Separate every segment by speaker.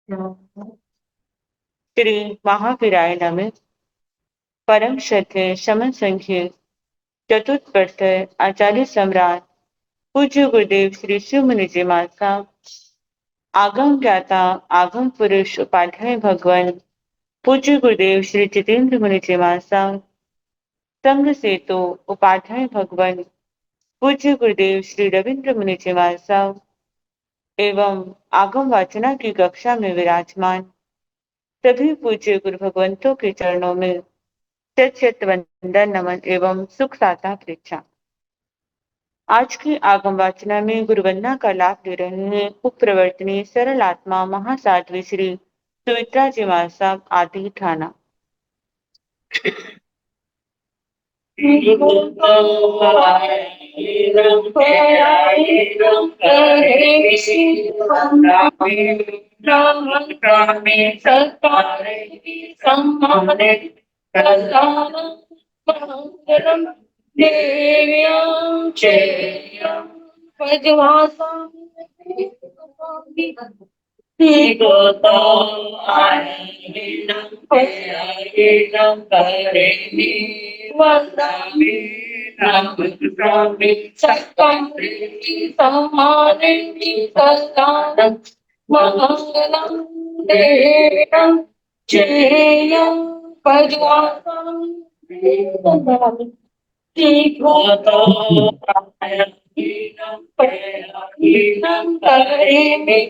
Speaker 1: श्री महावीराय नमः। परम श्रद्धेय शमन संख्य चतुर्थ आचार्य सम्राट पूज्य गुरुदेव श्री शिव मुनि जी महाराज, आगम ज्ञाता आगम पुरुष उपाध्याय भगवान पूज्य गुरुदेव श्री जितेंद्र मुनि जी महाराज, संघ से तो उपाध्याय भगवान पूज्य गुरुदेव श्री रविंद्र मुनि जी महाराज एवं आगम वाचना की कक्षा में विराजमान सभी पूज्य गुरु भगवंतों के चरणों में शत शत वंदन नमन एवं सुख साता परीक्षा। आज की आगम वाचना में गुरुवंदना का लाभ ले रहे हैं उपप्रवर्तनी सरल आत्मा महासाध्वी श्री सुमित्रा जी महाराज साहब आदि ठाना।
Speaker 2: देव्यां चेयं पद्मासं निगतो आनंदं प्रेरणं करेमि वन्दामि नामं सत्तं प्रीति सम्मानन्ति सदानं मंगलं देवं चेयं पद्मासं निगतो प्रेरणं करेमि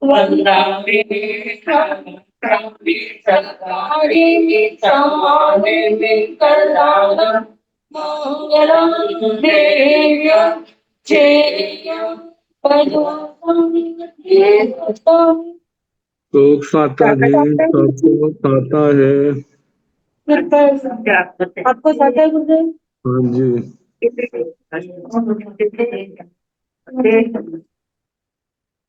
Speaker 2: वन्दामि सत्कारिमि सम्मानिमि कलानं मंगलं देव्यं चेयं पद्मासं निगतं।
Speaker 3: शोक साता है, सबको साता है।
Speaker 2: आपको साता है गुरुदेव?
Speaker 3: हाँ जी।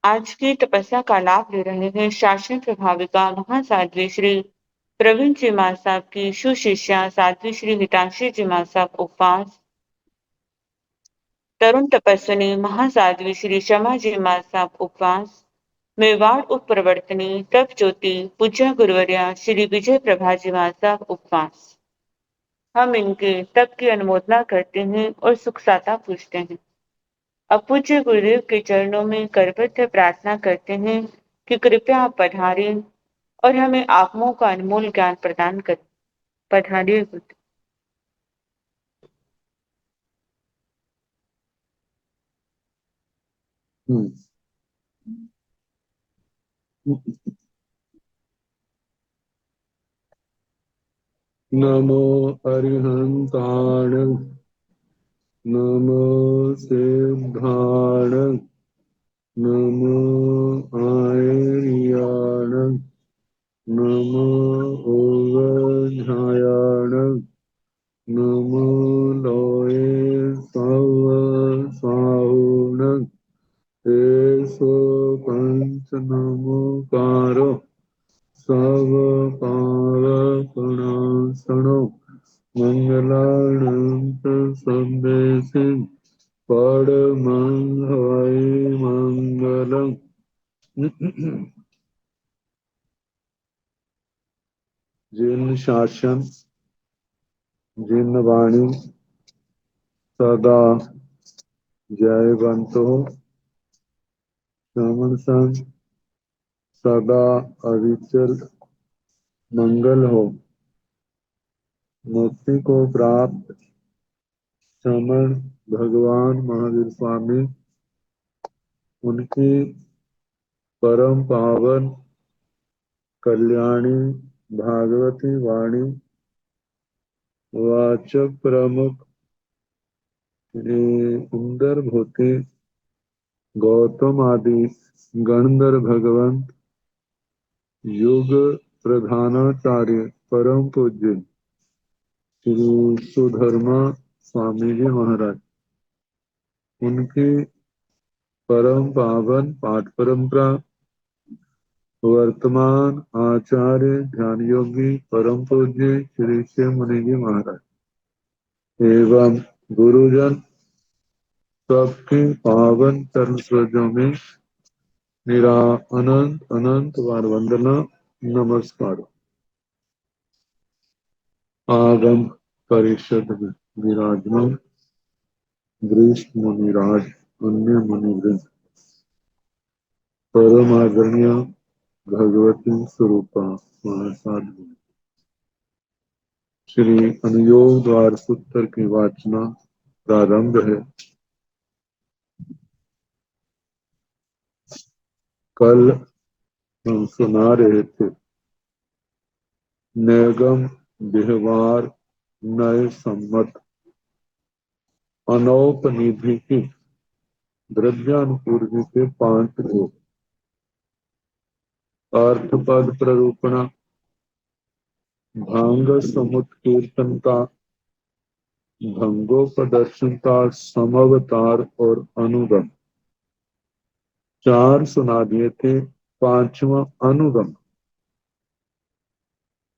Speaker 1: आज की तपस्या का लाभ ले रहे हैं शासन प्रभाविका महासाध्वी श्री प्रवीण जी महाराज साहब की सुशिष्या साध्वी श्री हितांशी जी महाराज साहब उपवास। तरुण तपस्विनी महासाध्वी श्री शमा जी महाराज साहब उपवास। मेवाड़ उप प्रवर्तनी तप ज्योति पूज्य गुरुवर्या श्री विजय प्रभा जी महाराज साहब उपवास। हम इनके तप की अनुमोदना करते हैं और सुख साता पूछते हैं। अब पूज्य गुरुदेव के चरणों में करबद्ध प्रार्थना करते हैं कि कृपया आप पधारें और हमें आत्माओं का अनमोल ज्ञान प्रदान करें। पधारिए गुरुदेव।
Speaker 3: नमो अरिहंताण, नमो सिद्धाण, नमो आयर्याण, नमो ओवध्यायाण, नमो लोये सव साहुण, एसो पंच नमोकारो सब पावपणासनो मंगलानंत संदेशिं परमं हवै मंगलम्। जिन शासन जिन वाणी सदा जयवंत हो, श्रवण संग सदा अविचल मंगल हो, मुक्ति को प्राप्त श्रमण भगवान महावीर स्वामी उनकी परम पावन कल्याणी भागवती वाणी वाचक प्रमुख इंदर भूति गौतम आदि गणधर भगवंत युग प्रधानाचार्य परम पूज्य श्री सुधर्मा स्वामी जी महाराज उनकी परम पावन पाठ परंपरा वर्तमान आचार्य ध्यान योगी परम पूज्य श्री शिव मुनि जी महाराज एवं गुरुजन सबके पावन चरण सरोजों में मेरा अनंत अनंत बार वंदना नमस्कार। आगम परिषद में विराजमान वरिष्ठ मुनिराज, अन्य मुनिवृंद, परम आदरणीय भगवती स्वरूपा महासाधु, श्री अनुयोग द्वार सूत्र की वाचना प्रारंभ है। कल हम सुना रहे थे नैगम व्यवहार नए सम्मत अनौपनिधि की द्रव्यानुपूर्ति के 5 रूप। अर्थपद प्ररूपणा, भांग समुत्कीर्तनता, भंगोपदर्शनता, समवतार और अनुगम। 4 सुना दिए थे। 5वां अनुगम,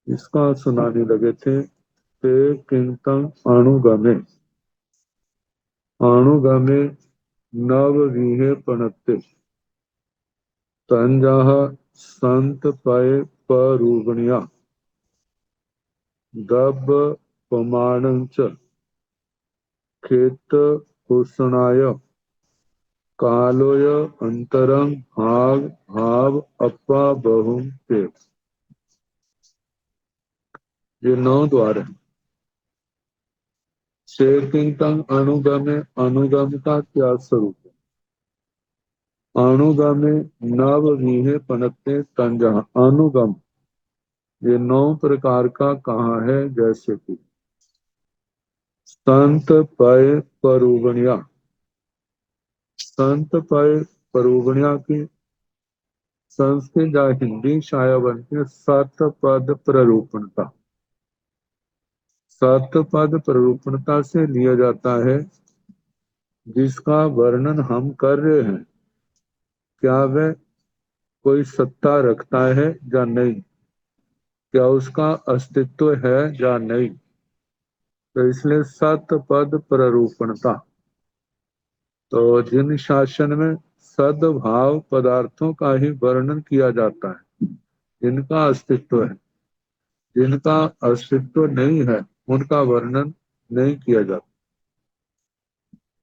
Speaker 3: इसका सुनाने लगे थे। ते किंतम अनुगमे, अनुगमे नवविहे पणत्ते तंजाह संत पय परूगणिया दब पमाणंच खेत भूषणाय कालोय अंतरंग भाग भाव अपा बहुम ते। ये 9 द्वार है। शेकिंतंग अनुगमे, अनुगम का क्या स्वरूप है? अनुगमे नव विहे पनत्ते तंजह, अनुगम ये 9 प्रकार का कहाँ है? जैसे कि संत पय परूगणिया, संत पय परूगणिया की संस्कृत या हिंदी शाया बनती है सत पद प्ररूपणता। सत पद प्ररूपणता से लिया जाता है जिसका वर्णन हम कर रहे हैं, क्या वह कोई सत्ता रखता है या नहीं, क्या उसका अस्तित्व है या नहीं। तो इसलिए सत पद प्ररूपणता। तो जिन शासन में सद्भाव पदार्थों का ही वर्णन किया जाता है, जिनका अस्तित्व है, जिनका अस्तित्व नहीं है उनका वर्णन नहीं किया जाता।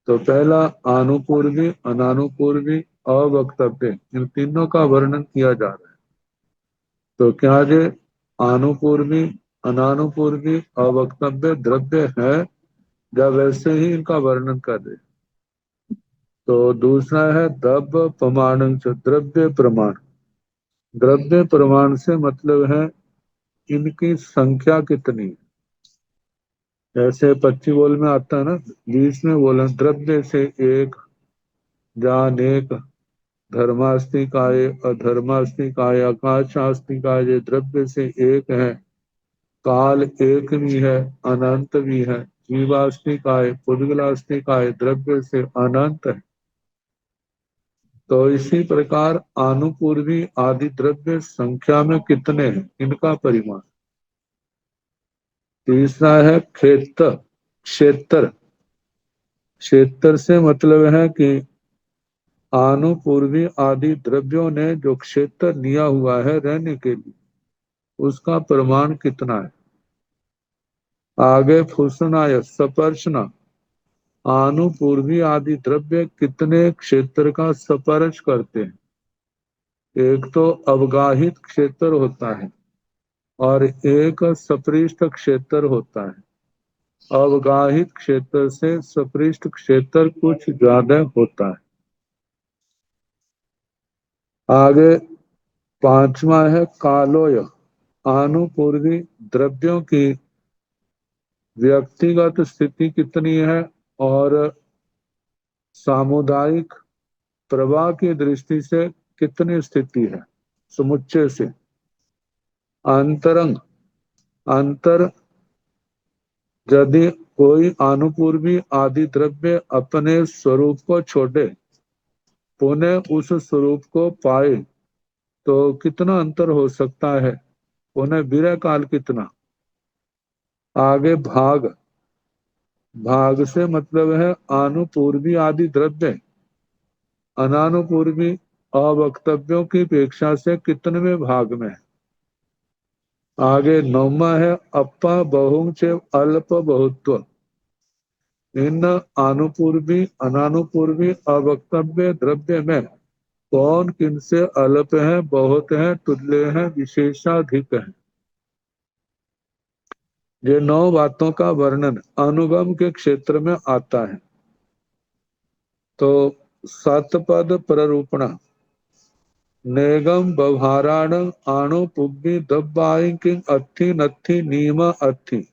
Speaker 3: तो पहला आनुपूर्वी, अनानुपूर्वी, अवक्तव्य, इन तीनों का वर्णन किया जा रहा है। तो क्या ये आनुपूर्वी, अनानुपूर्वी, अवक्तव्य द्रव्य है या वैसे ही इनका वर्णन कर रहे? तो दूसरा है दब प्रमाण, द्रव्य प्रमाण। द्रव्य प्रमाण से मतलब है इनकी संख्या कितनी है। जैसे 25 बोल में आता है ना, 20 में बोला द्रव्य से एक, जान एक, धर्मास्तिकाय अधर्मास्तिकाय आकाशास्तिकाय, द्रव्य से एक है, काल एक भी है, अनंत भी है, जीवास्तिकाय पुद्गलास्तिकाय, द्रव्य से अनंत है। तो इसी प्रकार आनुपूर्वी आदि द्रव्य संख्या में कितने हैं, इनका परिमाण। तीसरा है क्षेत्र, क्षेत्र, क्षेत्र से मतलब है कि आनुपूर्वी आदि द्रव्यों ने जो क्षेत्र लिया हुआ है रहने के लिए, उसका प्रमाण कितना है। आगे फुसनाय स्पर्शना, आनुपूर्वी आदि द्रव्य कितने क्षेत्र का स्पर्श करते हैं। एक तो अवगाहित क्षेत्र होता है और एक सपृष्ठ क्षेत्र होता है। अवगाहित क्षेत्र से सपृष्ठ क्षेत्र कुछ ज्यादा होता है। आगे 5वां है कालोय, आनुपूर्वी द्रव्यों की व्यक्तिगत स्थिति कितनी है और सामुदायिक प्रवाह की दृष्टि से कितनी स्थिति है समुच्चय से। अंतरंग, अंतर, यदि कोई आनुपूर्वी आदि द्रव्य अपने स्वरूप को छोड़े पुनः उस स्वरूप को पाए तो कितना अंतर हो सकता है, पुनः विरह काल कितना। आगे भाग, भाग से मतलब है आनुपूर्वी आदि द्रव्य, अनानुपूर्वी अवक्तव्यों की अपेक्षा से कितनेवें भाग में है। आगे नौमा है अपा बहुंच अल्प बहुत्व। इन अनुपूर्वी अनानुपूर्वी अवक्तव्य द्रव्य में कौन किनसे अल्प है, बहुत है, तुल्य है, विशेषाधिक है। ये 9 बातों का वर्णन अनुगम के क्षेत्र में आता है। तो सतपद प्ररूपणा नेगम व्यवहाराण आणु पुब्बी दब्बाई किंग अत्थि नत्थि नीम अत्थि।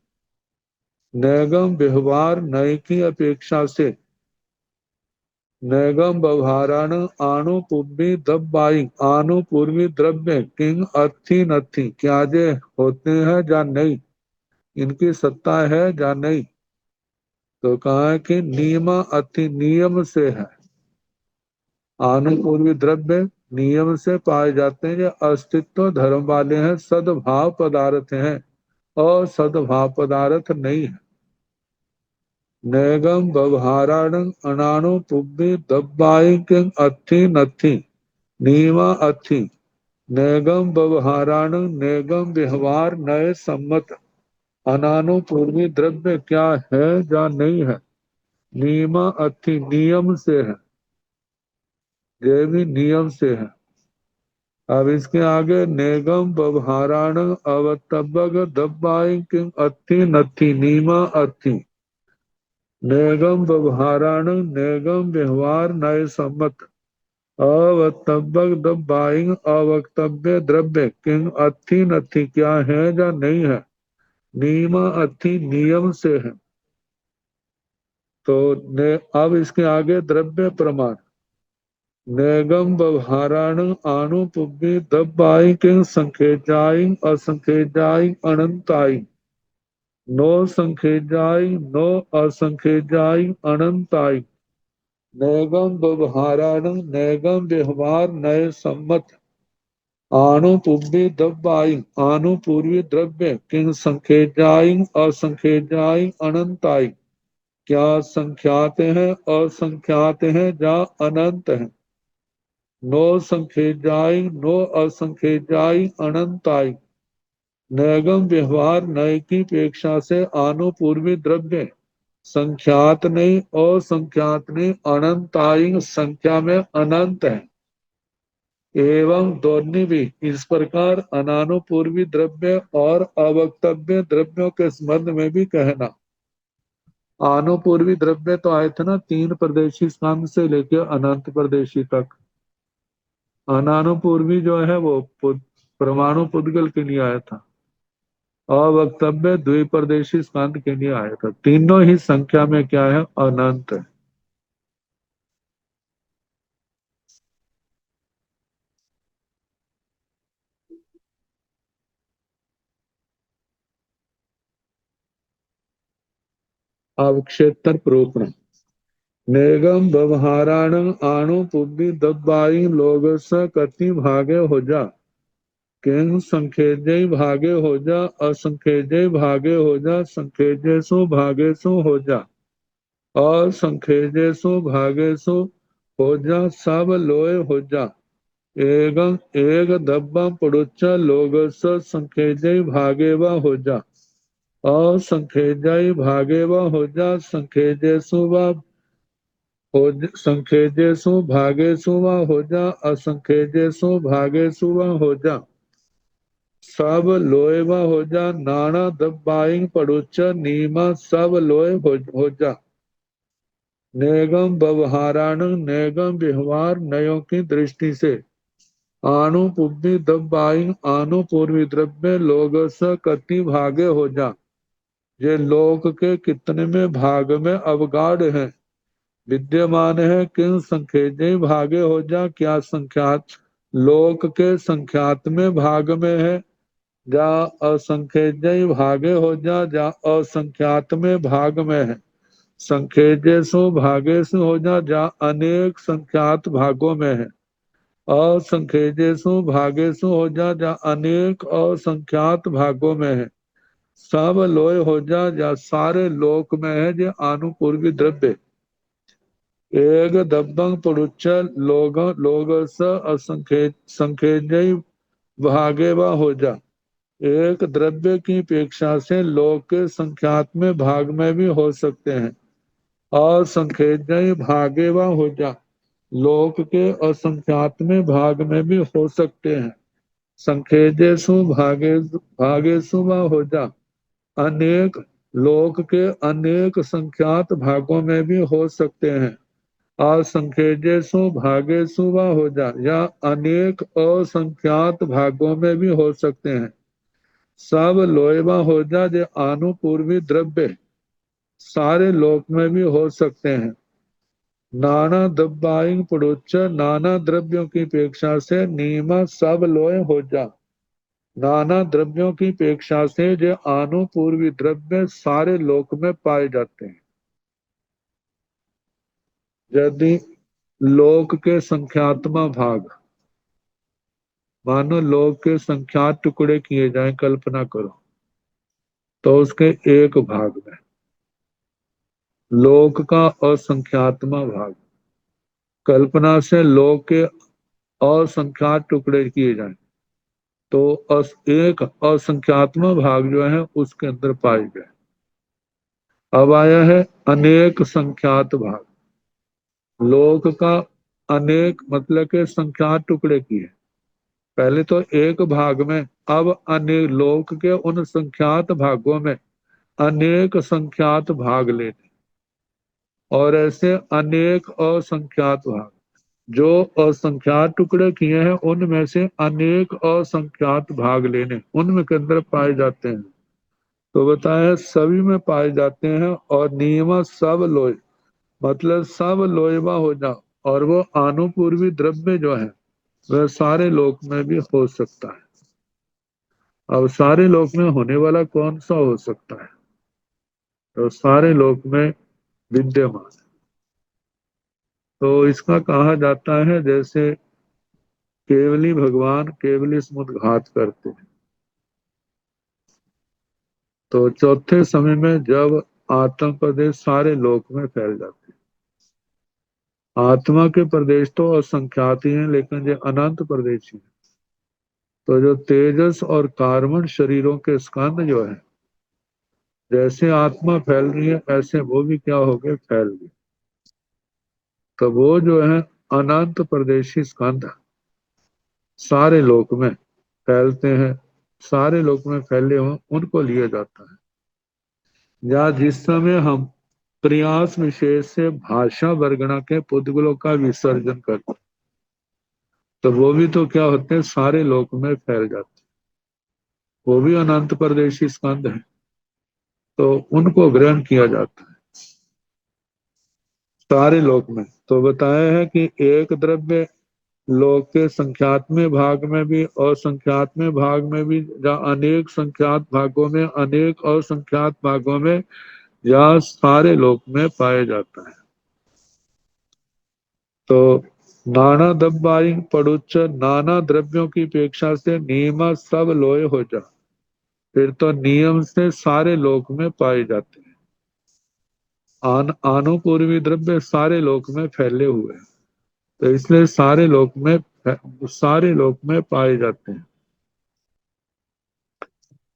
Speaker 3: नेगम व्यवहार नय की अपेक्षा से नैगम व्यवहाराण आणु पुब्बी दब्बाई आनु पूर्वी द्रव्य किंग अत्थि नत्थि क्या जे होते हैं या नहीं, इनकी सत्ता है या नहीं। तो कहा है कि नियम अति नियम से है। आनुपूर्वी द्रव्य नियम से पाए जाते हैं, ये अस्तित्व धर्म वाले हैं, सद्भाव पदार्थ हैं और सद्भाव पदार्थ नहीं है। नैगम व्यवहाराण अनाणु पुब्बी दब्बाई किंग अत्थि नत्थि नियमा अत्थि। नैगम व्यवहाराण नैगम व्यवहार नए सम्मत अनानुपूर्वी द्रव्य क्या है या नहीं है, नियम अति नियम से है, ये भी नियम से है। अब इसके आगे नेगम व्यवहाराण अवतबग दब्बाई किंग अत्थि नत्थि नीमा अत्थि। नेगम व्यवहाराण नेगम व्यवहार नए सम्मत अवतबग दब्बाई अवक्तव्य द्रव्य किंग अत्थि नत्थि क्या है या नहीं है, नीमा अत्थि नियम से है। तो अब इसके आगे द्रव्य प्रमाण नेगम व्यवहाराण आणु पुब्बी दब्बाई किंग संखेजाई असंखेजाई अनंताई। नो संखेजाई नो असंखेजाई अनंताई। नेगम व्यवहाराण नेगम व्यवहार नए सम्मत आणु पुब्बी दब्बाई आनु पूर्वी द्रव्य किंग संखेजाई असंखेजाई अनंताई क्या संख्यात हैं, असंख्यात हैं या अनंत हैं। No संख्येजाई no असंख्येजाई अनंताई। नैगम व्यवहार नय की अपेक्षा से आनुपूर्वी द्रव्य संख्यात नहीं, असंख्यात नहीं, अनंताई संख्या में अनंत है। एवं दोनों भी इस प्रकार अनानुपूर्वी द्रव्य और अवक्तव्य द्रव्यों के संबंध में भी कहना। आनुपूर्वी द्रव्य तो आए थे ना 3 प्रदेशी स्कंद से लेकर अनंत प्रदेशी तक। अनानुपूर्वी जो है वो परमाणु पुद्गल के लिए आया था। अवक्तव्य द्विप्रदेशी स्कंद के लिए आया था। तीनों ही संख्या में क्या है, अनंत है। अवक्षेत्र प्रोपण नेगम व्यवहाराण आणु पुब्बी दब्बाई लोगस कति भागे हो जा। किंग संखेजय भागे हो जा असंखेजय भागे हो जा संखेजेसु भागेसु हो जा असंखेजेसु भागेसु हो जा सब लोय हो जा। एगं एक दब्बम पड़ुच्चा लोगस संखेजय भागेवा हो जा असंखेजय भागेवा हो जा संखेजेसु व हो संखेजेसु भागेसु व हो जा असंखेजेसु भागेसु व हो जा सब लोय व हो जा नाना दब्बाई पड़ुच्चा नीमा सब लोय हो जा। नेगम व्यवहाराण नेगम व्यवहार नयों की दृष्टि से आनु पुब्बी दब्बाई आनु पूर्वी द्रव्य लोग स कति भागे हो जा। ये लोक के कितने में भाग में अवगाढ़ है, विद्यमान है। किन संख्येजय भागे हो जा क्या संख्यात लोक के संख्यात में भाग में है, जा असंख्येजय भागे हो जा असंख्यात में भाग में है। संख्येजेसु भागेसु हो जा अनेक संख्यात भागों में है। असंख्येजेसु भागेसु हो जा अनेक असंख्यात भागों में है। सब लोय हो जा सारे लोक में है जो आनुपूर्वी द्रव्य एक दब्बं पुरुष लोग असंख्य संख्य भागे व हो जा। एक द्रव्य की अपेक्षा से लोग के संख्यात्मक भाग में भी हो सकते हैं और संख्यज्ञ भागे व हो जा, लोक के असंख्यात्मक भाग में भी हो सकते हैं। संख्यजेसु भागेसु व हो जा, अनेक लोक के अनेक संख्यात भागों में भी हो सकते हैं। असंख्यजेसु भागेसु व हो जा, या अनेक असंख्यात भागों में भी हो सकते हैं। सब लोयवा हो जा जे आनुपूर्वी द्रव्य सारे लोक में भी हो सकते हैं। नाना द्रव्यायन पड़ोच, नाना द्रव्यों की अपेक्षा से नियम सब लोय हो जा। नाना द्रव्यों की अपेक्षा से जो आनुपूर्वी द्रव्य सारे लोक में पाए जाते हैं। यदि लोक के संख्यात्मक भाग, मानो लोक के संख्यात टुकड़े किए जाएं, कल्पना करो, तो उसके एक भाग में लोक का असंख्यात्मक भाग, कल्पना से लोक के असंख्यात टुकड़े किए जाएं, तो एक असंख्यात्मक भाग जो है उसके अंदर पाए गए। अब आया है अनेक संख्यात भाग। लोक का अनेक मतलब के संख्यात टुकड़े किए, पहले तो एक भाग में, अब अनेक लोक के उन संख्यात भागों में अनेक संख्यात भाग लेने, और ऐसे अनेक असंख्यात भाग, जो असंख्यात टुकड़े किए हैं उनमें से अनेक असंख्यात भाग लेने, उनमें के अंदर पाए जाते हैं। तो बताया सभी में पाए जाते हैं, और नियम सब लोय, मतलब सब लोयवा हो जा, और वो आनुपूर्वी द्रव्य जो है वह सारे लोक में भी हो सकता है। अब सारे लोक में होने वाला कौन सा हो सकता है? तो सारे लोक में विद्यमान। तो इसका कहा जाता है जैसे केवली भगवान केवली समुद्घात करते हैं, तो चौथे समय में जब आत्म प्रदेश सारे लोक में फैल जाते हैं। आत्मा के प्रदेश तो असंख्यात ही हैं, लेकिन जो अनंत प्रदेश है, तो जो तेजस और कार्बन शरीरों के स्कंद जो है, जैसे आत्मा फैल रही है ऐसे वो भी क्या हो गए, फैल गए। तो वो जो है अनंत प्रदेशी स्कंद सारे लोक में फैलते हैं, सारे लोक में फैले हों उनको लिया जाता है। या जिस समय हम प्रयास विशेष से भाषा वर्गणा के पुद्गलों का विसर्जन करते, तो वो भी तो क्या होते हैं, सारे लोक में फैल जाते हैं, वो भी अनंत प्रदेशी स्कंद है, तो उनको ग्रहण किया जाता है सारे लोक में। तो बताया है कि एक द्रव्य लोक के संख्यात्मक भाग में भी असंख्यात्मक भाग में भी, या अनेक संख्यात भागों में अनेक असंख्यात भागों में, या सारे लोक में पाया जाता है। तो नाना द्रव्यायि पड़ुच्च, नाना द्रव्यों की अपेक्षा से नियम सब लोय हो जा, फिर तो नियम से सारे लोक में पाए जाते हैं। आनुपूर्वी द्रव्य सारे लोक में फैले हुए हैं, तो इसलिए सारे लोक में पाए जाते हैं।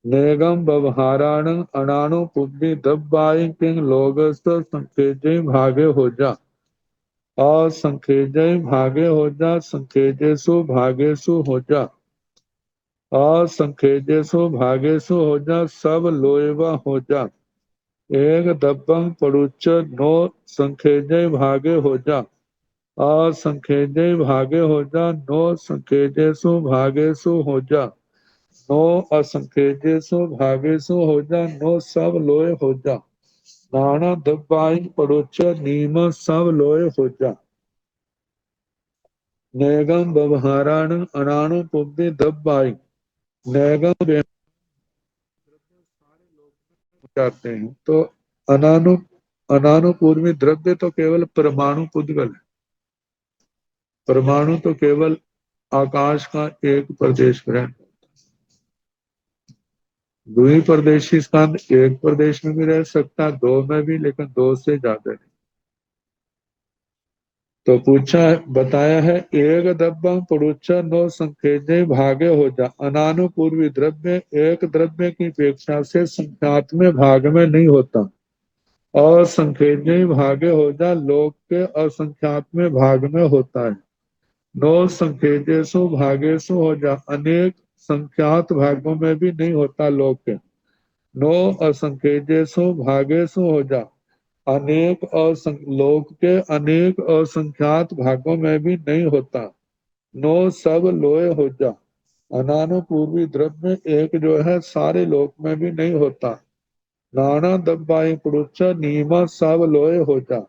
Speaker 3: नेगम व्यवहाराण अणाणु पुब्बी दब्बाई किंग लोगस्त संखेजे भागे हो जा, और संखेजे भागे हो जा, संखेजेसु भागेसु हो जा, और संखेजेसु भागेसु हो जा, सब लोयवा हो जा। एक दब्बं पड़ुच्च नो संखेजे भागे हो जा, और संखेजे भागे हो जा, नो संखेजेसु भागेसु हो जा, नो असंख्येजेसु भागेसु हो जा, नो सब लोय हो जा। नाना दब्बाई पड़ोच नीम सब लोय हो जा। नैगम व्यवहाराण अणाणु पुब्बे दब्बाई, नैगम जाते हैं, तो अनानु अनानुपूर्वी द्रव्य तो केवल परमाणु पुद्गल है। परमाणु तो केवल आकाश का एक प्रदेश ग्रहण, द्विप्रदेशी स्थान एक प्रदेश में भी रह सकता है, दो में भी, लेकिन दो से ज्यादा नहीं। तो पूछा बताया है एक दब्बं पुरुष नो संकेजे भागे हो जा। अनानुपूर्वी द्रव्य एक द्रव्य की अपेक्षा से संख्यात्मक भाग में नहीं होता। असंख्यज्ञ भागे हो जा लोक के असंख्यात्मक भाग में होता है। नो संख्येजेशु भागेशु हो जा अनेक संख्यात भागों में भी नहीं होता लोक के। नो असंख्येजेशु भागेशु हो जा अनेक लोक के अनेक असंख्यात भागों में भी नहीं होता। नो सब लोय हो जा अनानुपूर्वी द्रव्य एक जो है सारे लोक में भी नहीं होता। नाना दब्बाई पुरुष नीमा सब लोय हो जा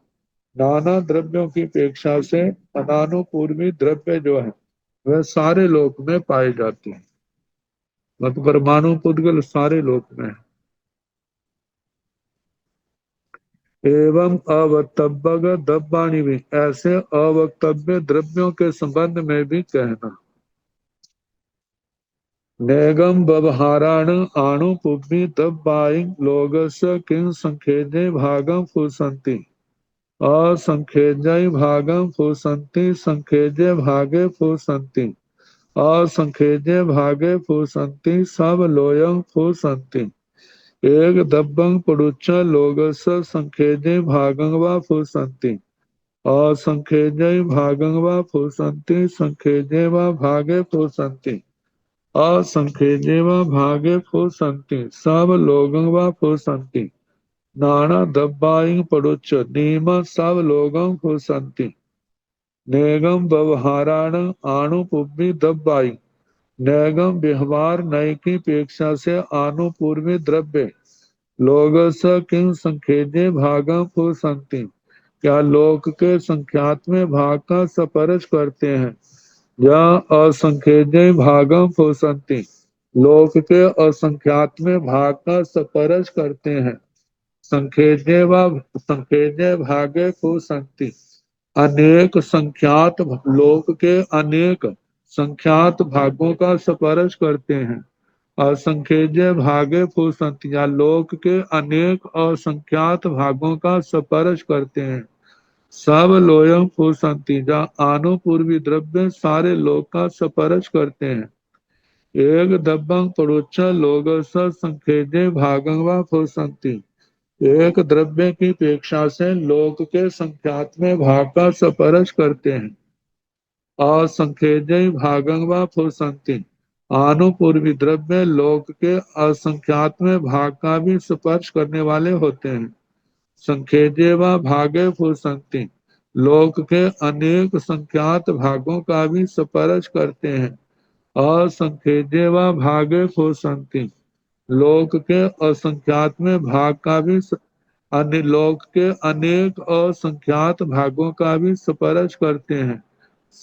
Speaker 3: नाना द्रव्यों की अपेक्षा से अनानुपूर्वी द्रव्य जो है वह सारे लोक में पाए जाते हैं। मतलब परमाणु पुद्गल सारे लोक में है। एवं अवक्तव्य दब्बाणी भी ऐसे अवक्तव्य द्रव्यों के संबंध में भी कहना। नेगम व्यवहाराण आणु पुब्बी दब्बाई लोगस्य किं संखेजे भागम फुसंति असंखेजय भागम फुसंति संखेजे भागे फुसंति असंखेजे भागे फुसंति सब लोयं फुसंति एक दब्बं पुरुष लोगस संखेजे भागं वा फुसंति असंखेजे भागं वा फुसंति संखेजे वा भागे फुसंति असंखेजे वा भागे फुसंति सब लोगं वा फुसंति नाना दब्बाई पड़ुच्च नीम सब लोगं फुसंति नेगम व्यवहाराण आणुपूर्वी दब्बाई नैगम व्यवहार नय की अपेक्षा से आनुपूर्वी द्रव्य लोग किं संखेजे भागम फुसंति क्या लोक के संख्यात में भाग का सपरज करते हैं या असंखेजे भागम फुसंति लोक के असंख्यात में भाग का सपरज करते हैं। संखेजे व संखेजे भागे फुसंति अनेक संख्यात लोक के अनेक संख्यात भागों का स्पर्श करते हैं। असंख्यज्ञ भागे फुसंति या लोक के अनेक असंख्यात भागों का स्पर्श करते हैं। सब लोयम फुसंति जहाँ आनुपूर्वी द्रव्य सारे लोक का स्पर्श करते हैं। एक दब्बं परोक्ष लोग संखेजे भागं व फुसंति एक द्रव्य की अपेक्षा से लोक के संख्यात में भाग का स्पर्श करते हैं। असंख्यज्ञ भागं व फुसंति आनुपूर्वी द्रव्य लोक के असंख्यात में भाग का भी स्पर्श करने वाले होते हैं। संखेजे व भागे फुसंति लोक के अनेक संख्यात भागों का भी स्पर्श करते हैं। असंखेजे व भागे फुसंति लोक के असंख्यात में भाग का भी अन्य लोक के अनेक असंख्यात भागों का भी स्पर्श करते हैं।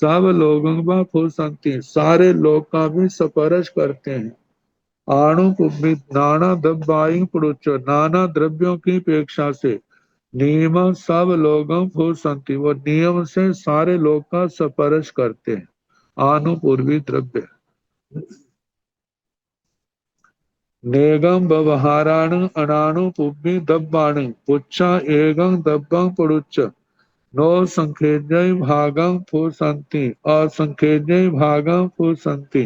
Speaker 3: सब लोगों व फुसंति सारे लोक का भी स्पर्श करते हैं। आणु कुब्बित नाना दब्बाई पुरुष नाना द्रव्यों की अपेक्षा से नियम सब लोगों फुसंति वो नियम से सारे लोक का स्पर्श करते हैं। आनुपूर्वी द्रव्य नेगम व्यवहाराण अनाणु पुब्बी दब्बाणि पुच्छा एगं दब्बं पुरुच्च नो संखेजय भागं फुसंति असंखेजय भागं फुसंति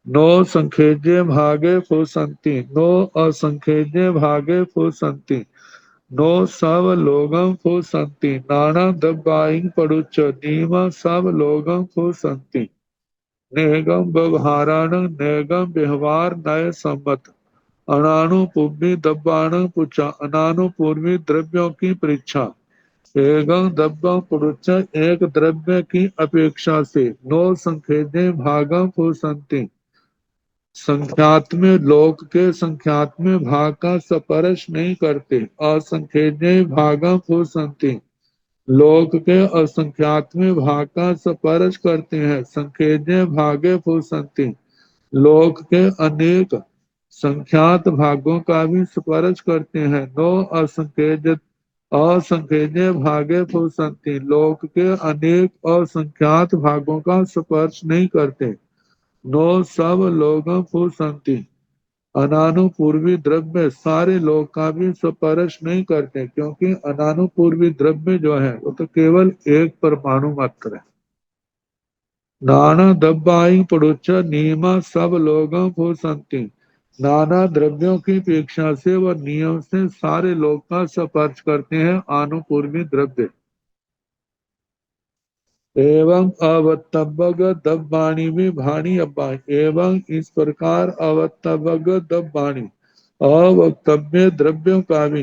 Speaker 3: नो संखेज्य भागे फुसंति नो असंखेज्य भागे फुसंति नो सब लोगं फुसंति नाना दब्बाई पड़ुच्च नीमा सब लोगं फुसंति नेगम व्यवहाराण नेगम व्यवहार नय सम्मत अनानुपूर्वी दब्बाण पुच्छा अनानुपूर्वी द्रव्यों की परीक्षा एगं दब्बं पुरुष एक द्रव्य की अपेक्षा से नो संखेजे भागं फुसंति संख्यात्मक लोक के संख्यात्मक भाग का स्पर्श नहीं करते। असंखेजे भागं फुसंति लोक के असंख्यात्मक भाग का स्पर्श करते हैं। संखेजे भागे फुसंति लोक के अनेक संख्यात भागों का भी स्पर्श करते हैं। नो असंख्यज असंख्यज्ञ भागे फुसंति लोक के अनेक असंख्यात भागों का स्पर्श नहीं करते। नो सब लोग फुसंति अनानुपूर्वी द्रव्य सारे लोग का भी स्पर्श नहीं करते, क्योंकि अनानुपूर्वी द्रव्य जो है वो तो केवल एक परमाणु मात्र है। नाना द्रव्याई पड़ोच नियमा सब लोगों को संति, नाना द्रव्यों की अपेक्षा से व नियम से सारे लोग का स्पर्श करते हैं आनुपूर्वी द्रव्य। एवं अवतव्यग दब्बाणी में भाणी अब्बाणी, एवं इस प्रकार अवतव्यग दब्बाणी अवक्तव्य द्रव्यों का भी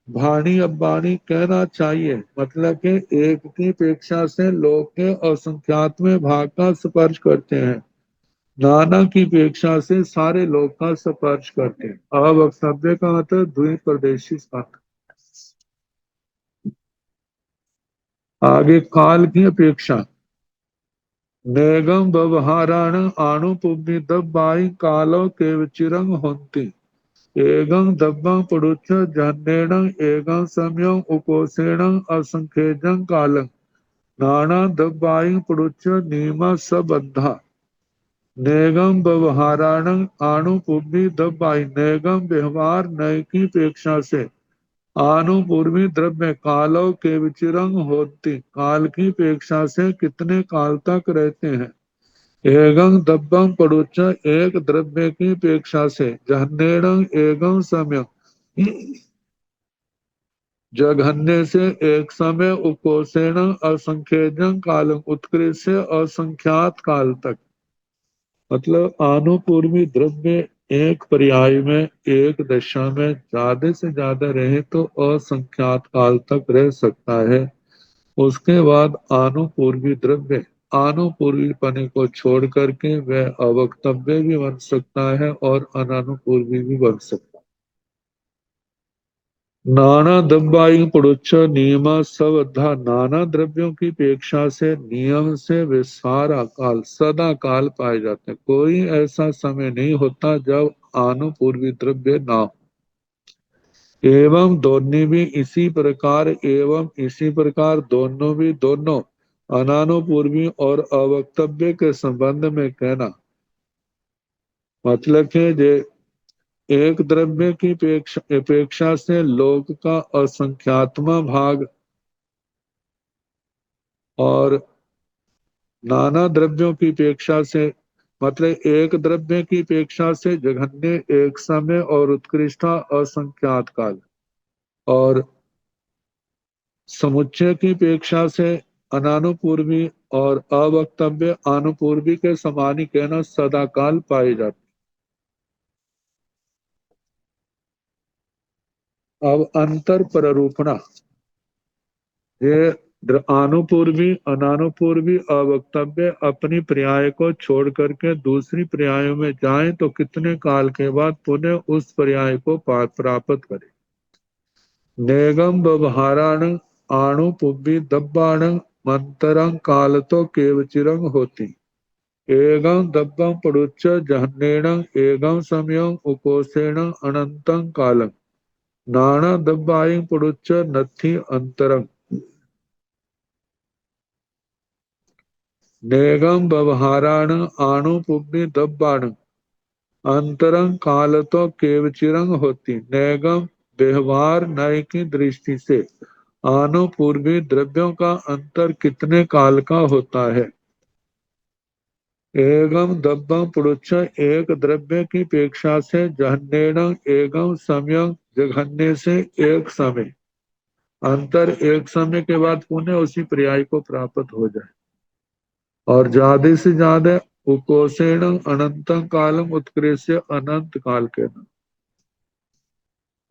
Speaker 3: भाणी अब्बाणी कहना चाहिए। मतलब कि एक की अपेक्षा से लोग के असंख्यात में भाग का स्पर्श करते हैं, नाना की अपेक्षा से सारे लोग का स्पर्श करते हैं। अवक्तव्य का मतलब द्विप्रदेशी स्थान। आगे काल की अपेक्षा, नेगम व्यवहाराण आणुपुब्नि दब्बाई कालो के चिरंग होती, एगं दब्बं पुरुष जन्नेण एगं समयं उपोषेण असंख्येजं कालं, नाना दब्बाई पुरुष नियम सबद्धा, नेगम व्यवहाराण आणुपुब्नि दब्बाई, नेगम व्यवहार नय की अपेक्षा से आनुपूर्वी द्रव्य कालों के विचिरंग होती, काल की अपेक्षा से कितने काल तक रहते हैं। एगं दब्बं पड़ुच एक द्रव्य की अपेक्षा से, जहन्नेण एगं समय जघन्य से एक समय, उपोषेण असंख्येजं कालम उत्कृष्ट से असंख्यात काल तक। मतलब आनुपूर्वी द्रव्य एक पर्याय में एक दशा में ज्यादा से ज्यादा रहे तो असंख्यात काल तक रह सकता है। उसके बाद आनुपूर्वी द्रव्य आनुपूर्वी पने को छोड़ करके वह अवक्तव्य भी बन सकता है और अनानुपूर्वी भी बन सकता है। नाना द्रव्यायु पड़ोच्च नियम सवधा, नाना द्रव्यों की अपेक्षा से नियम से वे सारा काल सदा काल पाए जाते हैं। कोई ऐसा समय नहीं होता जब आनुपूर्वी द्रव्य ना हो। एवं दोनों भी इसी प्रकार, एवं इसी प्रकार दोनों भी दोनों अनानुपूर्वी और अवक्तव्य के संबंध में कहना। मतलब है जे एक द्रव्य की अपेक्षा से लोक का असंख्यात्मा भाग और नाना द्रव्यों की अपेक्षा से, मतलब एक द्रव्य की अपेक्षा से जघन्य एक समय और उत्कृष्टा असंख्यात काल, और समुच्चय की अपेक्षा से अनानुपूर्वी और अवक्तव्य आनुपूर्वी के समान ही कहना सदा काल पाए जाते। अब अंतर प्ररूपणा, ये आनुपूर्वी अनानुपूर्वी अवक्तव्य अपनी पर्याय को छोड़ करके दूसरी पर्यायों में जाएं तो कितने काल के बाद पुनः उस पर्याय को प्राप्त करें। नेगम व्यवहाराण आणुपुब्बी दब्बाण मंतरं काल तो केवचिरंग होती, एगं दब्बं पड़ुच्च जहन्नेण एगं समयं उपोषेण अनंतं कालं, नाना दब्बाई पड़ुच्च नथि अंतरं, नेगम व्यवहाराण आणुपुब्बि दब्बाण अंतरंग काल तो केवचिरंग होती, नेगम व्यवहार नय की दृष्टि से आनुपूर्वी द्रव्यों का अंतर कितने काल का होता है। एगम दब्बं पुरुष एक द्रव्य की अपेक्षा से जहन्नेण एगम समय जघन्य से एक समय, अंतर एक समय के बाद पुनः उसी पर्याय को प्राप्त हो जाए, और ज्यादा से ज्यादा उपोषेण अनंत कालम उत्कृष्ट अनंत काल के नाम।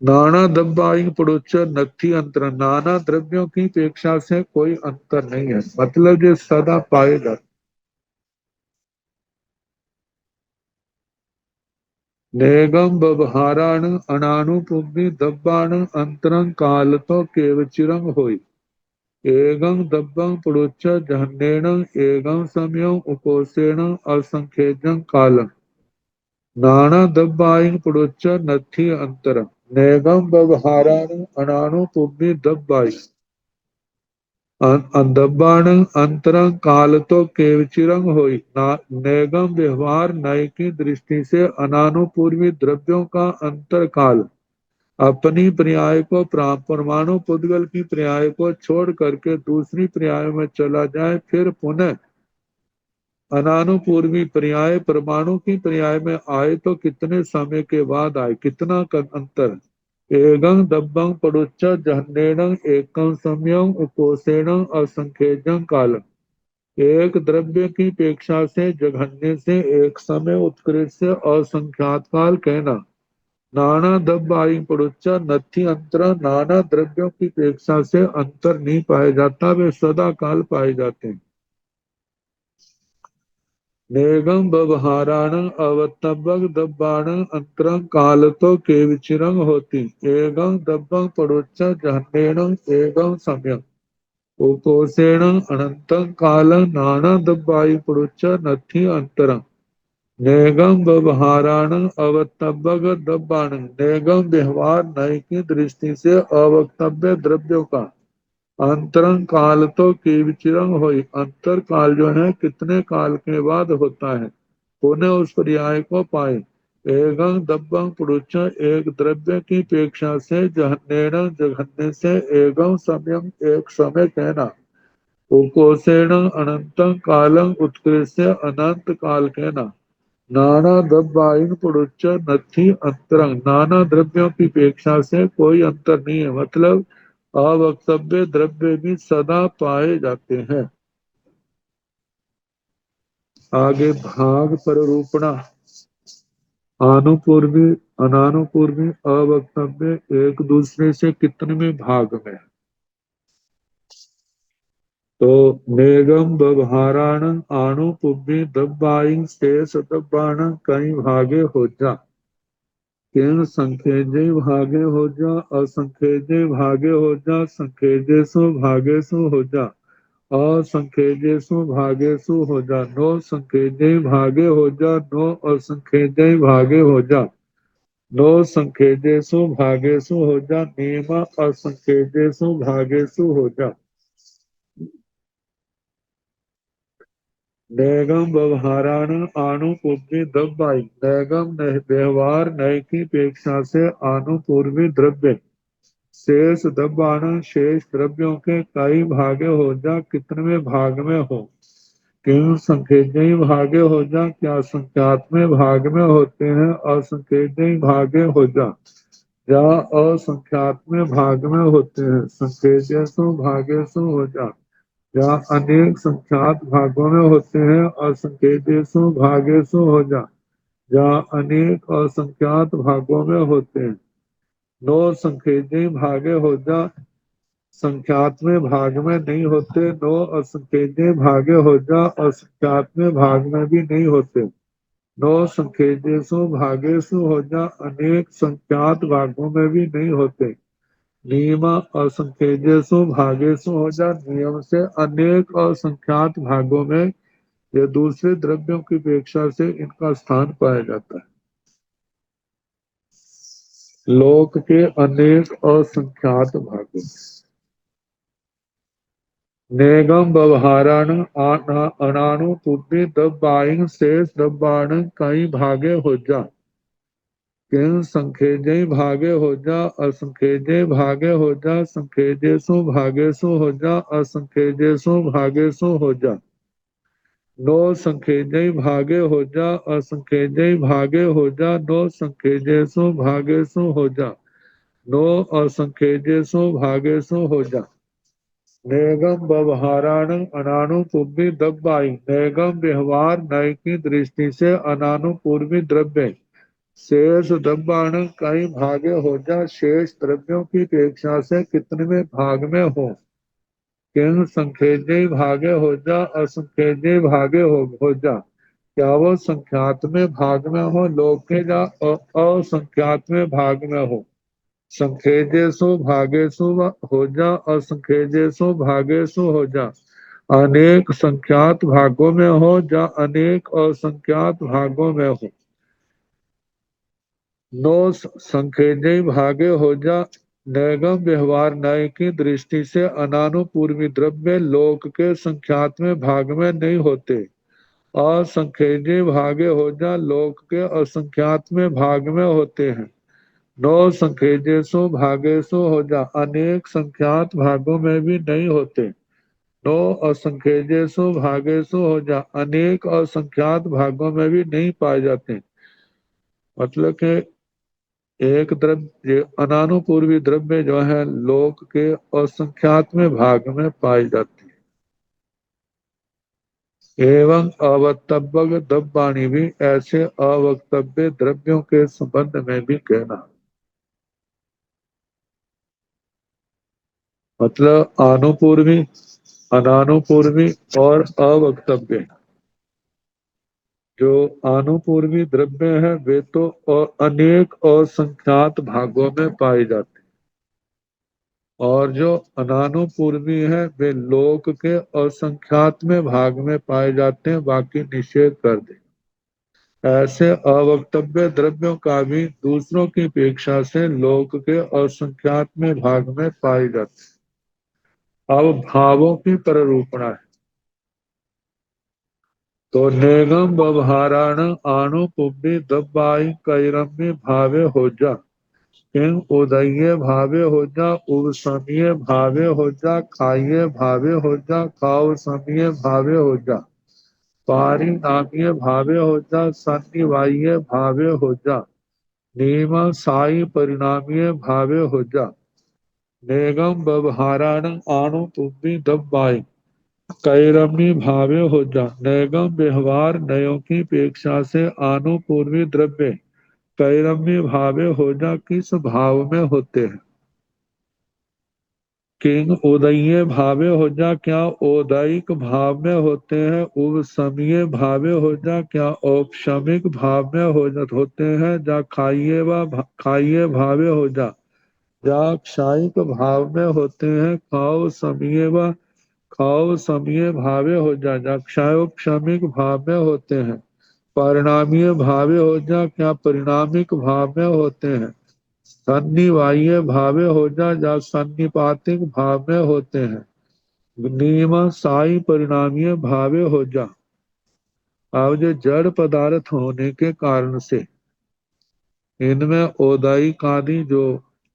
Speaker 3: नाना द्रव्यायु पड़ोच्च नथि अंतर, नाना द्रव्यों की अपेक्षा से कोई अंतर नहीं है, मतलब जो सदा पाए जाते। नेगम व्यवहाराण अनानुपुब्बि दब्बाण अंतरं काल तो केवचिरंग होई, एगं दब्बं पड़ोच्च जहन्नेण एगं समयं उपोषेण असंख्येजं कालम्, नाना दब्बाई पड़ोच्च नथि अंतरं, नेगम व्यवहाराण अनानुपुब्बि दब्बाई, दब्बाण अंतरंग काल तो केवचिरंग होई नेगम व्यवहार नय की दृष्टि से अनानुपूर्वी द्रव्यों का अंतर काल अपनी पर्याय को परमाणु पुद्गल की पर्याय को छोड़ करके दूसरी पर्याय में चला जाए, फिर पुनः अनानुपूर्वी पर्याय परमाणु की पर्याय में आए तो कितने समय के बाद आए, कितना अंतर। एगं दब्बं पड़ुच्च जहन्नेनं एकं समयं उपोषेणं असंख्येजं कालम। एक द्रव्य की अपेक्षा से जघन्य से एक समय उत्कृष्ट से असंख्यात काल कहना। नाना दब्बाई पड़ुच्च नथि अंतर, नाना द्रव्यों की अपेक्षा से अंतर नहीं पाया जाता, वे सदा काल पाए जाते हैं। नेगम व्यवहाराण अवतबग दब्बाण अंतरंग काल तो केवचिरंग होती एगं दब्बं पड़ोच्च जहन्नेण एगं सम्यक उपोषेण अनंतं काल नाना दब्बाई पड़ोच्च नथि अंतरं। नेगम व्यवहाराण अवतबग दब्बाण, नेगम व्यवहार नय की दृष्टि से अवक्तव्य द्रव्यों का अंतरंग काल तो केवचिरंग होई, अंतर काल जो है कितने काल के बाद होता है, पुनः उस पर्याय को पाए। एगं दब्बं पुरुष, एक द्रव्य की अपेक्षा से जहन्नेण जघन्य से एगं समयं एक समय कहना। उकोषेण अनंतं कालं उत्कृष्ट से अनंत काल कहना। नाना द्रव्यायन पुरुष नथि अंतरंग, नाना द्रव्यों की अपेक्षा से कोई अंतर नहीं है, मतलब अवक्तव्य द्रव्य भी सदा पाए जाते हैं। आगे भाग पर रूपणा अनुपूर्वी अनानुपूर्वी अवक्तव्य एक दूसरे से कितने भाग में। तो नेगम व्यवहाराण अनुपूर्वी दब्बाई शेष दब्बाण कई भागे हो जा। किन संखेजे भागे हो जा, असंखेजे भागे हो जा, संखेजेसु भागेसु हो जा, असंखेजेसु भागेसु हो जा, नो संखेजे भागे हो जा, नो असंखेजे भागे हो जा, नो संखेजेसु भागेसु हो जा, नियम असंखेजेसु भागेसु हो जा। नैगम व्यवहाराण आनुपूर्वी द्रव्याय, नैगम व्यवहार नय की अपेक्षा से आनुपूर्वी द्रव्य शेष द्रव्याण शेष द्रव्यों के कई भागे हो जा, कितने भाग में हो। किन संख्येय भागे हो जा, क्या संख्यात्मक भाग में होते हैं, असंख्येय भागे हो जा, या असंख्यात्मक भाग में होते हैं, संख्येयसु भागेसु हो जा, या अनेक संख्यात भागों में होते हैं, असंख्येयसु भागेसु हो जा, या अनेक असंख्यात भागों में होते हैं। नो संख्येय भागे हो जा, संख्यात्मक भाग में नहीं होते, नो असंख्येय भागे हो जा, असंख्यात्मक भाग में भी नहीं होते। नो संख्येयसु भागेसु हो जा, अनेक संख्यात भागों में भी नहीं होते। नियम असंख्येयसु भागेसु हो जा, नियम से अनेक असंख्यात भागों में या दूसरे द्रव्यों की अपेक्षा से इनका स्थान पाया जाता है। लोक के अनेक असंख्यात भागों, नेगम व्यवहाराण अनानुपूर्वी दब्बाइन शेष दब्बाण कई भागे हो जा। किन संख्येय भागे हो जा, असंख्येय भागे हो जा, संख्येयसु भागेसु हो जा, असंख्येयसु भागेसु हो जा, नो संख्येय भागे हो जा, असंख्येय भागे हो जा, नो संख्येयसु भागेसु हो जा, नो असंख्येयसु भागेसु हो जा। नेगम व्यवहाराण अनानुपूर्वी द्रव्याय, नेगम व्यवहार नय की दृष्टि से अनानुपूर्वी द्रव्य शेष द्रव्याण कई भागे हो जा, शेष द्रव्यों की अपेक्षा से कितने भाग में हो। किन संख्येय भागे हो जा, असंख्येय भागे हो जा, क्या वो संख्यात में भाग में हो, लोक के या असंख्यात में भाग में हो। संख्येयसु भागेसु हो जा, असंख्येयसु भागेसु हो जा, अनेक संख्यात भागों में हो या अनेक असंख्यात भागों में हो। नो संख्येय भागे हो जा, नैगम व्यवहार न्याय की दृष्टि से अनानुपूर्वी द्रव्य लोक के संख्यात्मक भाग में नहीं होते। असंख्येय भागे हो जा लोक के असंख्यात्मक भाग में होते हैं। नौ संख्येयसु भागेशु हो जा अनेक संख्यात भागों में भी नहीं होते। नौ असंख्येयसु भागेशु हो जा अनेक असंख्यात भागों में भी नहीं पाए जाते। मतलब कि एक द्रव्य अनानुपूर्वी द्रव्य जो है लोक के असंख्यात्मक भाग में पाई जाती है। एवं अवक्तव्य द्रव्याणि भी ऐसे अवक्तव्य द्रव्यों के संबंध में भी कहना। मतलब आनुपूर्वी, अनानुपूर्वी और अवक्तव्य। जो आनुपूर्वी द्रव्य है वे तो अनेक असंख्यात भागों में पाए जाते हैं, और जो अनानुपूर्वी है वे लोक के असंख्यात में भाग में पाए जाते हैं, बाकी निषेध कर दे। ऐसे अवक्तव्य द्रव्यों का भी दूसरों की अपेक्षा से लोक के असंख्यात में भाग में पाए जाते हैं। अब भावों की प्ररूपणा है। तो नेगम व्यवहाराण आनुपुब्बी दब्बाई कैरम्य भावे हो जा, किंग उदय भावे हो जा, उपसमय भावे हो जा, खाइये भावे हो जा, खाओ समय भावे हो जा, पारिणामीय भावे हो जा, सन्निवार्य भावे हो जा, नियम साई परिणामीय भावे हो जा। नेगम व्यवहाराण आनुपुब्बी दब्बाई कैरम्य भावे हो जा। नैगम व्यवहार नयों की अपेक्षा से आनुपूर्वी द्रव्य कैरम्य भावे हो जा किस भाव में होते हैं। किंग उदय भावे हो जा क्या औदायिक भाव में होते हैं। उपसमय भावे हो जा क्या औपशमिक भाव में होते हैं। जा खाइये भावे हो जा या क्षायिक भाव में होते हैं। खाओ समय भावे हो जा जा क्षायोपशमिक भाव में होते हैं। परिणामीय भावे हो जा क्या परिणामिक भाव में होते हैं। सन्निवार्य भावे हो जा जा सन्निपातिक भाव में होते हैं। नियम साई परिणामीय भावे हो जा। अब जो जड़ पदार्थ होने के कारण से इनमें औदायिक आदि जो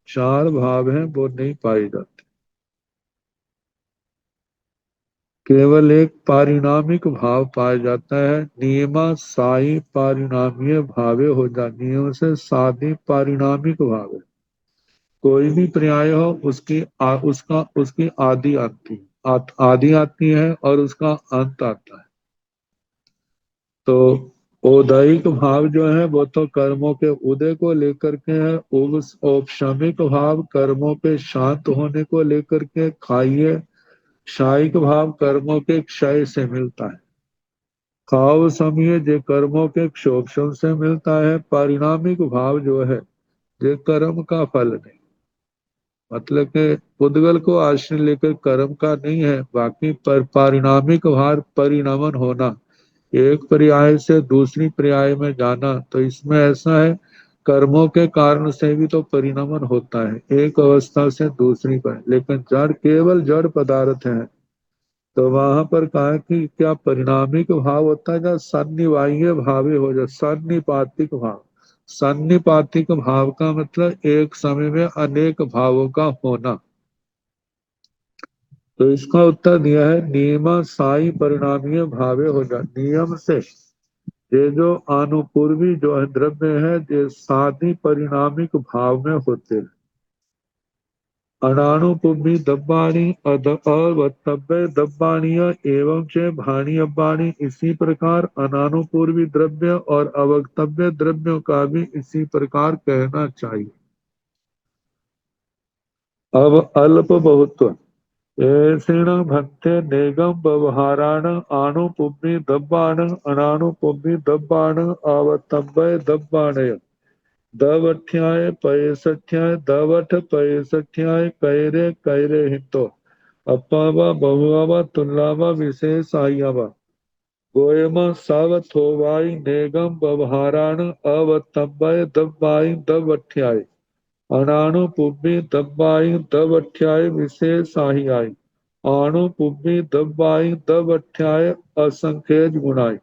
Speaker 3: चार भाव हैं वो नहीं पाए जाते। केवल एक पारिणामिक भाव पाया जाता है। नियमा साई पारिणामीय भावे हो जा, नियम से साधी पारिणामिक भाव है। कोई भी पर्याय हो उसकी आदि आदि आती है और उसका अंत आता है। तो औदायिक भाव जो है वो तो कर्मों के उदय को लेकर के है। औपशमिक भाव कर्मों के शांत होने को लेकर के। खाइए क्षायिक भाव कर्मों के क्षय से मिलता है। खाओ समय जो कर्मों के क्षोभन से मिलता है। पारिणामिक भाव जो है ये कर्म का फल नहीं, मतलब कि पुद्गल को आश्रय लेकर कर्म का नहीं है। बाकी पर पारिणामिक भाव परिणमन होना, एक पर्याय से दूसरी पर्याय में जाना, तो इसमें ऐसा है कर्मों के कारण से भी तो परिणमन होता है एक अवस्था से दूसरी पर। लेकिन जड़ केवल जड़ पदार्थ है, तो वहां पर कहा कि क्या परिणामिक भाव होता है या सन्निवार्य भावे हो जाए। सन्निपातिक भाव, सन्निपातिक भाव का मतलब एक समय में अनेक भावों का होना। तो इसका उत्तर दिया है नियम साई परिणामीय भावे हो जाए। नियम से ये जो अनुपूर्वी जो है द्रव्य है ये साधी परिणामिक भाव में होते हैं। अनानुपुब्बी दब्बाणी अवक्तव्य दब्बाणीय एवं च भाणी अब्बाणी। इसी प्रकार अनानुपूर्वी द्रव्य और अवक्तव्य द्रव्यों का भी इसी प्रकार कहना चाहिए। अब अल्प बहुत्व ऐसेण भक्ते नेगम व्यवहाराण आनुपुब्बी दब्बाण अनानुपुब्बी दब्बाण अवक्तव्य दब्बाणय। दवठ्याय पैसठ्याय दवठ पैसठ्याय कैरे कैरे हितो अपावा बहुआवा तुल्लावा विशेष आयावा। गोयम सव थोवाई नेगम व्यवहाराण अवतंबय दब्बाई दवठ्याय अनाणु पुब्बी दब्बाई दब अठ्याय विशेष साही आई। आणु पुब्बी दब्बाई दब अठ्याय असंख्यज गुणाई।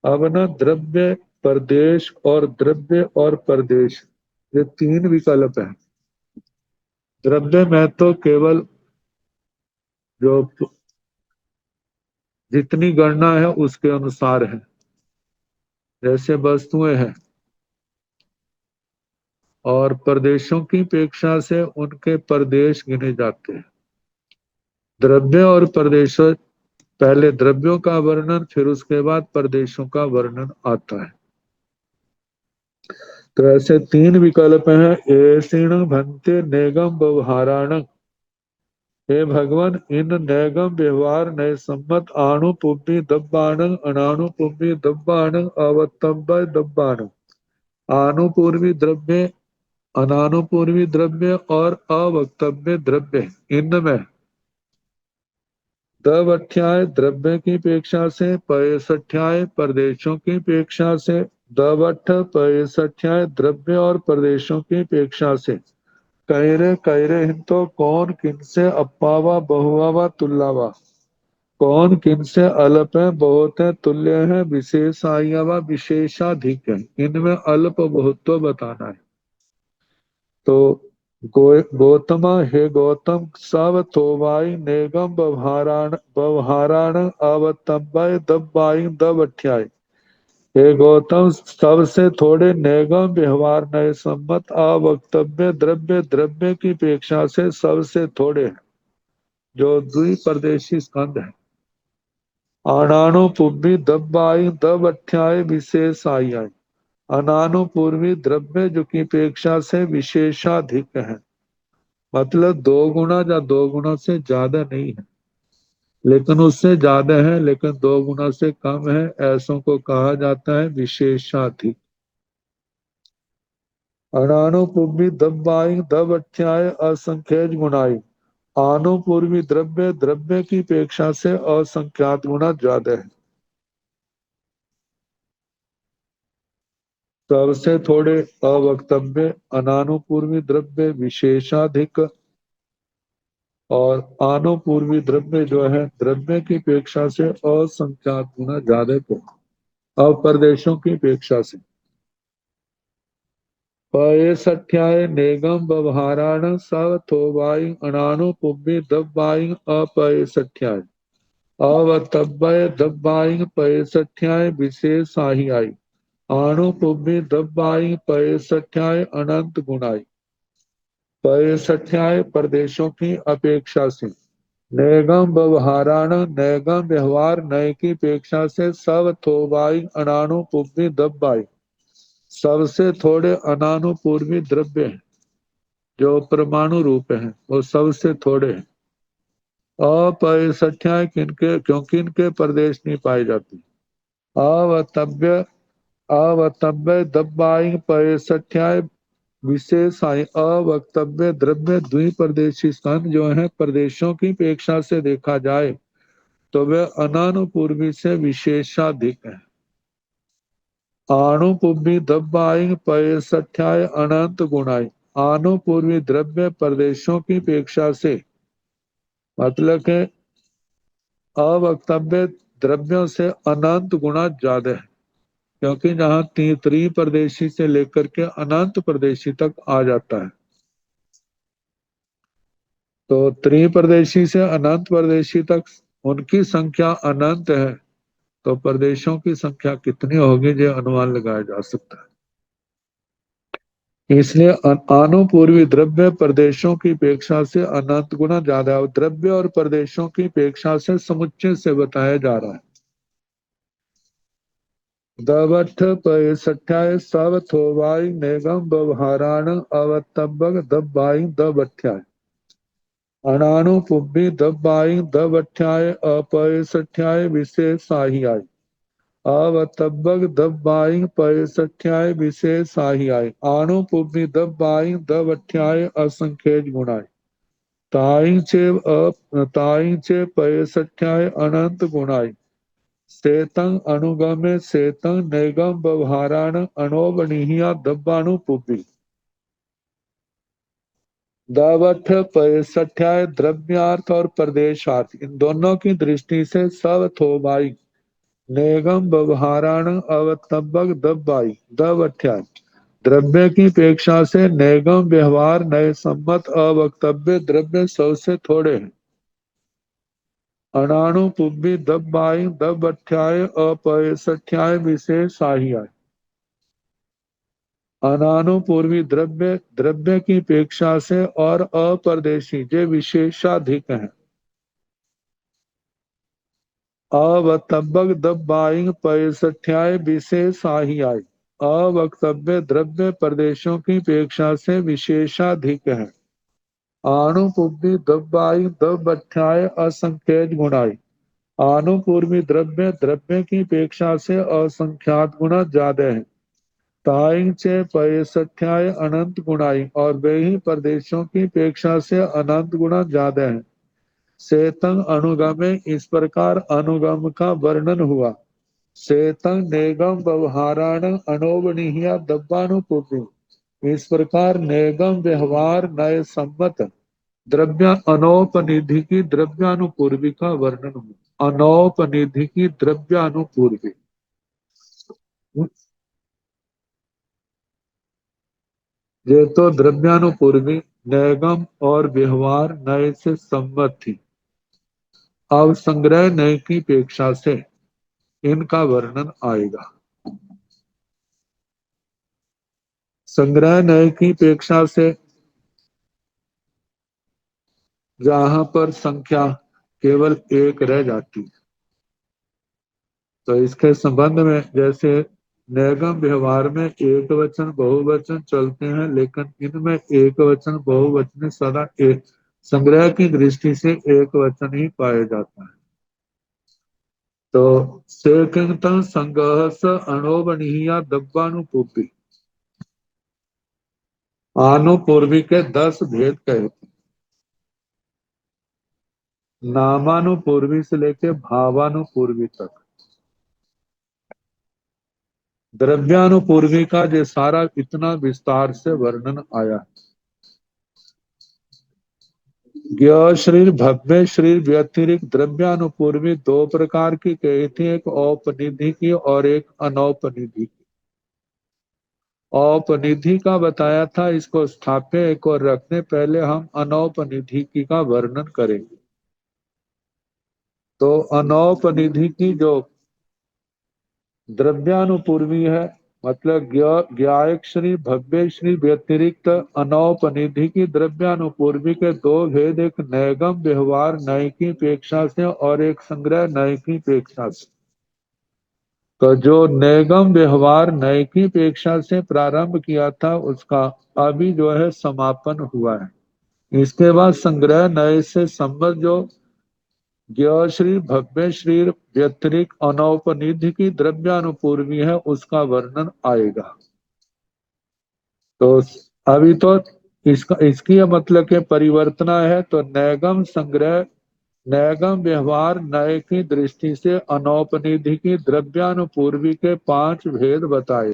Speaker 3: अब ना द्रव्य प्रदेश और द्रव्य और प्रदेश, ये तीन विकल्प हैं। द्रव्य में तो केवल जो जितनी गणना है उसके अनुसार है, जैसे वस्तुएं हैं, और प्रदेशों की अपेक्षा से उनके प्रदेश गिने जाते हैं। द्रव्य और प्रदेशों, पहले द्रव्यों का वर्णन फिर उसके बाद प्रदेशों का वर्णन आता है। तो ऐसे तीन विकल्प हैं। एसीण भंते नेगम व्यवहाराण। हे भगवान, इन नैगम व्यवहार नए सम्मत आणु पुब्बी दब्बाण अनाणु पुब्बी दब्बाण अवतंब दब्बाण। आनुपूर्वी द्रव्य, अनानुपूर्वी द्रव्य और अवक्तव्य द्रव्य, इनमें दवठ्याय द्रव्य की अपेक्षा से, पैसठ्याय प्रदेशों की अपेक्षा से, दवठ पैसठ्याय द्रव्य और प्रदेशों की अपेक्षा से। कैरे कैरे हिंतो, कौन किनसे अप्पावा बहुआवा तुल्लावा। कौन किनसे अल्प है बहुत है तुल्य है विशेषायवा विशेषाधिक है। इनमें अल्प बहुत तो बताना है। तो गौतमा, हे गौतम, सब थोवाई नेगम व्यवहाराण अवतंबाय दब्बाई दब अठ्याय। हे गौतम, सबसे थोड़े नेगम व्यवहार नए सम्मत अवक्तव्य द्रव्य द्रव्य की अपेक्षा से सबसे थोड़े हैं, जो द्विप्रदेशी स्कंद है। अनाणु पुब्बी दब्बाई दब अठ्याय विशेष आई आई। अनाणु पूर्वी द्रव्य जो की अपेक्षा से विशेषाधिक है, मतलब दो गुना या दो गुना से ज्यादा नहीं है, लेकिन उससे ज्यादा है, लेकिन दो गुना से कम है, ऐसों को कहा जाता है विशेषाधिक। अनाणु पूर्वी दब्बाई दब अठ्याय असंख्यज गुणाई। आनु पूर्वी द्रव्य द्रव्य की अपेक्षा से असंख्यात गुना ज्यादा है। सबसे थोड़े अवक्तव्य, अनानुपूर्वी द्रव्य विशेषाधिक, और आनुपूर्वी द्रव्य जो है द्रव्य की अपेक्षा से असंख्यात गुना ज्यादा को, अप्रदेशों की अपेक्षा से। पयसठ्याय नेगम व्यवहाराण सवथोवाई अनानु पुब्बी दब्बाई अपयसठ्याय। अवतब्बय दब्बाई पयसठ्याय विशेष साही आई। आणु पुब्बी दब्बाई पयसठ्याय अनंत गुणाई। पैसठ्याय प्रदेशों की अपेक्षा से। नैगम व्यवहाराण, नैगम व्यवहार नय की अपेक्षा से सब थोबाई अनानु पूर्वी दब्बाई, सबसे थोड़े अनानुपूर्वी द्रव्य हैं, जो परमाणु रूप हैं, वो सबसे थोड़े हैं। अपैसठ्याय किनके, क्योंकि इनके प्रदेश नहीं पाए जाते। अवतव्य, अवतव्य दब्बाई पैसठ्याय विशेष अवक्तव्य द्रव्य द्विप्रदेशी स्थान जो है प्रदेशों की अपेक्षा से देखा जाए तो वे अनानुपूर्वी से विशेषाधिक है। आनुपूर्वी दब्बाई पैसठ्याय अनंत गुणाई। आनुपूर्वी द्रव्य प्रदेशों की अपेक्षा से, मतलब के अवक्तव्य द्रव्यों से अनंत गुणा ज्यादा है, क्योंकि जहां त्रिप्रदेशी से लेकर के अनंत प्रदेशी तक आ जाता है। तो त्रिप्रदेशी से अनंत प्रदेशी तक उनकी संख्या अनंत है, तो प्रदेशों की संख्या कितनी होगी ये अनुमान लगाया जा सकता है। इसलिए आनुपूर्वी द्रव्य प्रदेशों की अपेक्षा से अनंत गुना ज्यादा है। द्रव्य और प्रदेशों की अपेक्षा से समुच्चय से बताया जा रहा है। दवठ पैसठ्याय सब थोवाई नेगम व्यवहाराण अवतंबक दब्बाई दबठ्याय। अनाणु पुब्बी दब्बाई दबठ्याय अपैसठ्याय विशेष साही आई। अवतब्बक दब्बाई पैसठ्याय विशेष साही आई। आणु पुब्बी दब्बाई दबठ्याय असंख्यज गुणाई। ताई चे पैसठ्याय अनंत गुणाई। सेतं अनुगमे सेतं नैगम व्यवहाराण अनोबणीया दब्बाणु पुब्बी। दवठ पैसठ्याय द्रव्यार्थ और प्रदेशार्थ, इन दोनों की दृष्टि से सब थोबाई नेगम व्यवहाराण अवतंबक दबाई दवठ्याय, द्रव्य की अपेक्षा से नेगम व्यवहार नए सम्मत अवक्तव्य द्रव्य सौ से थोड़े हैं। अणाणु पुब्बी दबाई दबठ्याय अपैसठ्याय विशेष आहियाय, अनानुपूर्वी द्रव्य द्रव्य की अपेक्षा से और अपर्देशी जे विशेषाधिक हैं। अवतंबक दबाई पैसठ्याय विशेष आहियाय, अवक्तव्य द्रव्य प्रदेशों की अपेक्षा से विशेषाधिक है। आनुपूर्वी दबाई दबठ्याय असंख्यज गुणाई, आनुपूर्वी द्रव्य द्रव्य की अपेक्षा से असंख्यात गुना ज्यादा है। ताई चे पैसठ्याय अनंत गुणाई, और वे ही प्रदेशों की अपेक्षा से अनंत गुना ज्यादा है। सेतंग अनुगमे, इस प्रकार अनुगम का वर्णन हुआ। सेतंग नेगम व्यवहाराण अनोवणीय दब्बानुपूर्ति, इस प्रकार नेगम व्यवहार नए सम्मत द्रव्य अनौपनिधि की द्रव्यानुपूर्वी का वर्णन हुआ। अनौपनिधि की द्रव्यानुपूर्वी, ये तो द्रव्यानुपूर्वी नैगम और व्यवहार नए से सम्मत थी। अब संग्रह नए की अपेक्षा से इनका वर्णन आएगा। संग्रह नए की अपेक्षा से जहां पर संख्या केवल एक रह जाती है, तो इसके संबंध में जैसे नैगम व्यवहार में एक वचन बहुवचन चलते हैं, लेकिन इनमें एक वचन बहुवचन सदा एक, संग्रह की दृष्टि से एक वचन ही पाया जाता है। तो सेकिंतन संगहस अणोवणीय दब्बानुपूर्ति, आनुपूर्वी के 10 भेद कहते हैं। नामानुपूर्वी से लेके भावानुपूर्वी तक। द्रव्यानुपूर्वी का जो सारा इतना विस्तार से वर्णन आया। ज्ञ शरीर भव्य शरीर व्यतिरिक्त द्रव्यानुपूर्वी दो प्रकार की कही थी, एक औपनिधि की और एक अनौपनिधि की। औपनिधि का बताया था, इसको स्थाप्य एक और रखने, पहले हम अनौपनिधि की का वर्णन करेंगे। तो अनौपनिधि की जो द्रव्यानुपूर्वी है, मतलब ज्ञायक श्री भव्य श्री व्यतिरिक्त अनौपनिधि की द्रव्यानुपूर्वी के दो भेद, एक नैगम व्यवहार नय की अपेक्षा से और एक संग्रह नय की अपेक्षा से। तो जो नैगम व्यवहार नय की अपेक्षा से प्रारंभ किया था, उसका अभी जो है समापन हुआ है। इसके बाद संग्रह नय से संबद्ध जो ज्ञ श्री भव्य श्री व्यतिरिक्त अनौपनिधि की द्रव्यानुपूर्वी है, उसका वर्णन आएगा। तो अभी तो इसकी मतलब के परिवर्तना है। तो नैगम संग्रह नैगम व्यवहार नय की दृष्टि से अनौपनिधि की द्रव्यानुपूर्वी के 5 भेद बताए,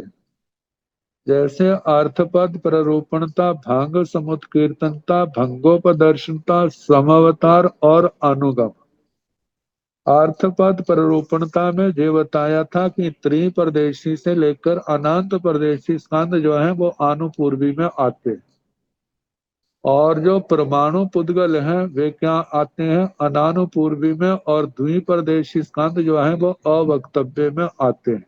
Speaker 3: जैसे अर्थपद प्ररूपणता, भंग समुत्कीर्तनता, भंगोपदर्शनता, समवतार और अनुगम। अर्थपद प्ररूपणता में जो बताया था कि त्रिप्रदेशी से लेकर अनंत प्रदेशी स्कंद जो है वो आनुपूर्वी में आते हैं, और जो परमाणु पुद्गल हैं वे क्या आते हैं अनानुपूर्वी में, और द्विप्रदेशी स्कंद जो है वो अवक्तव्य में आते हैं।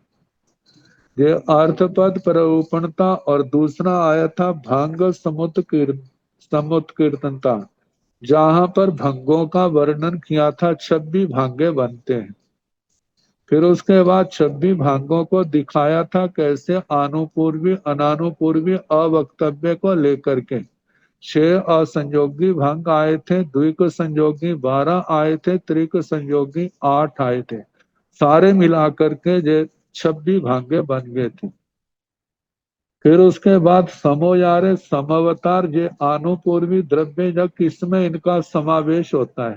Speaker 3: ये अर्थपद प्ररूपणता, और दूसरा आया था भंग समुत्कीर्तनता, जहां पर भंगों का वर्णन किया था, 26 भांगे बनते हैं। फिर उसके बाद 26 भांगों को दिखाया था कैसे आनुपूर्वी अनानुपूर्वी अवक्तव्य को लेकर के 6 असंयोगी भांग आए थे, द्विक संयोगी 12 आए थे, त्रिक संयोगी 8 आए थे। सारे मिलाकर के जो 26 भांगे बन गए थे। फिर उसके बाद समोयारे समवतार, जे आनुपूर्वी द्रव्य जब किसमें इनका समावेश होता है,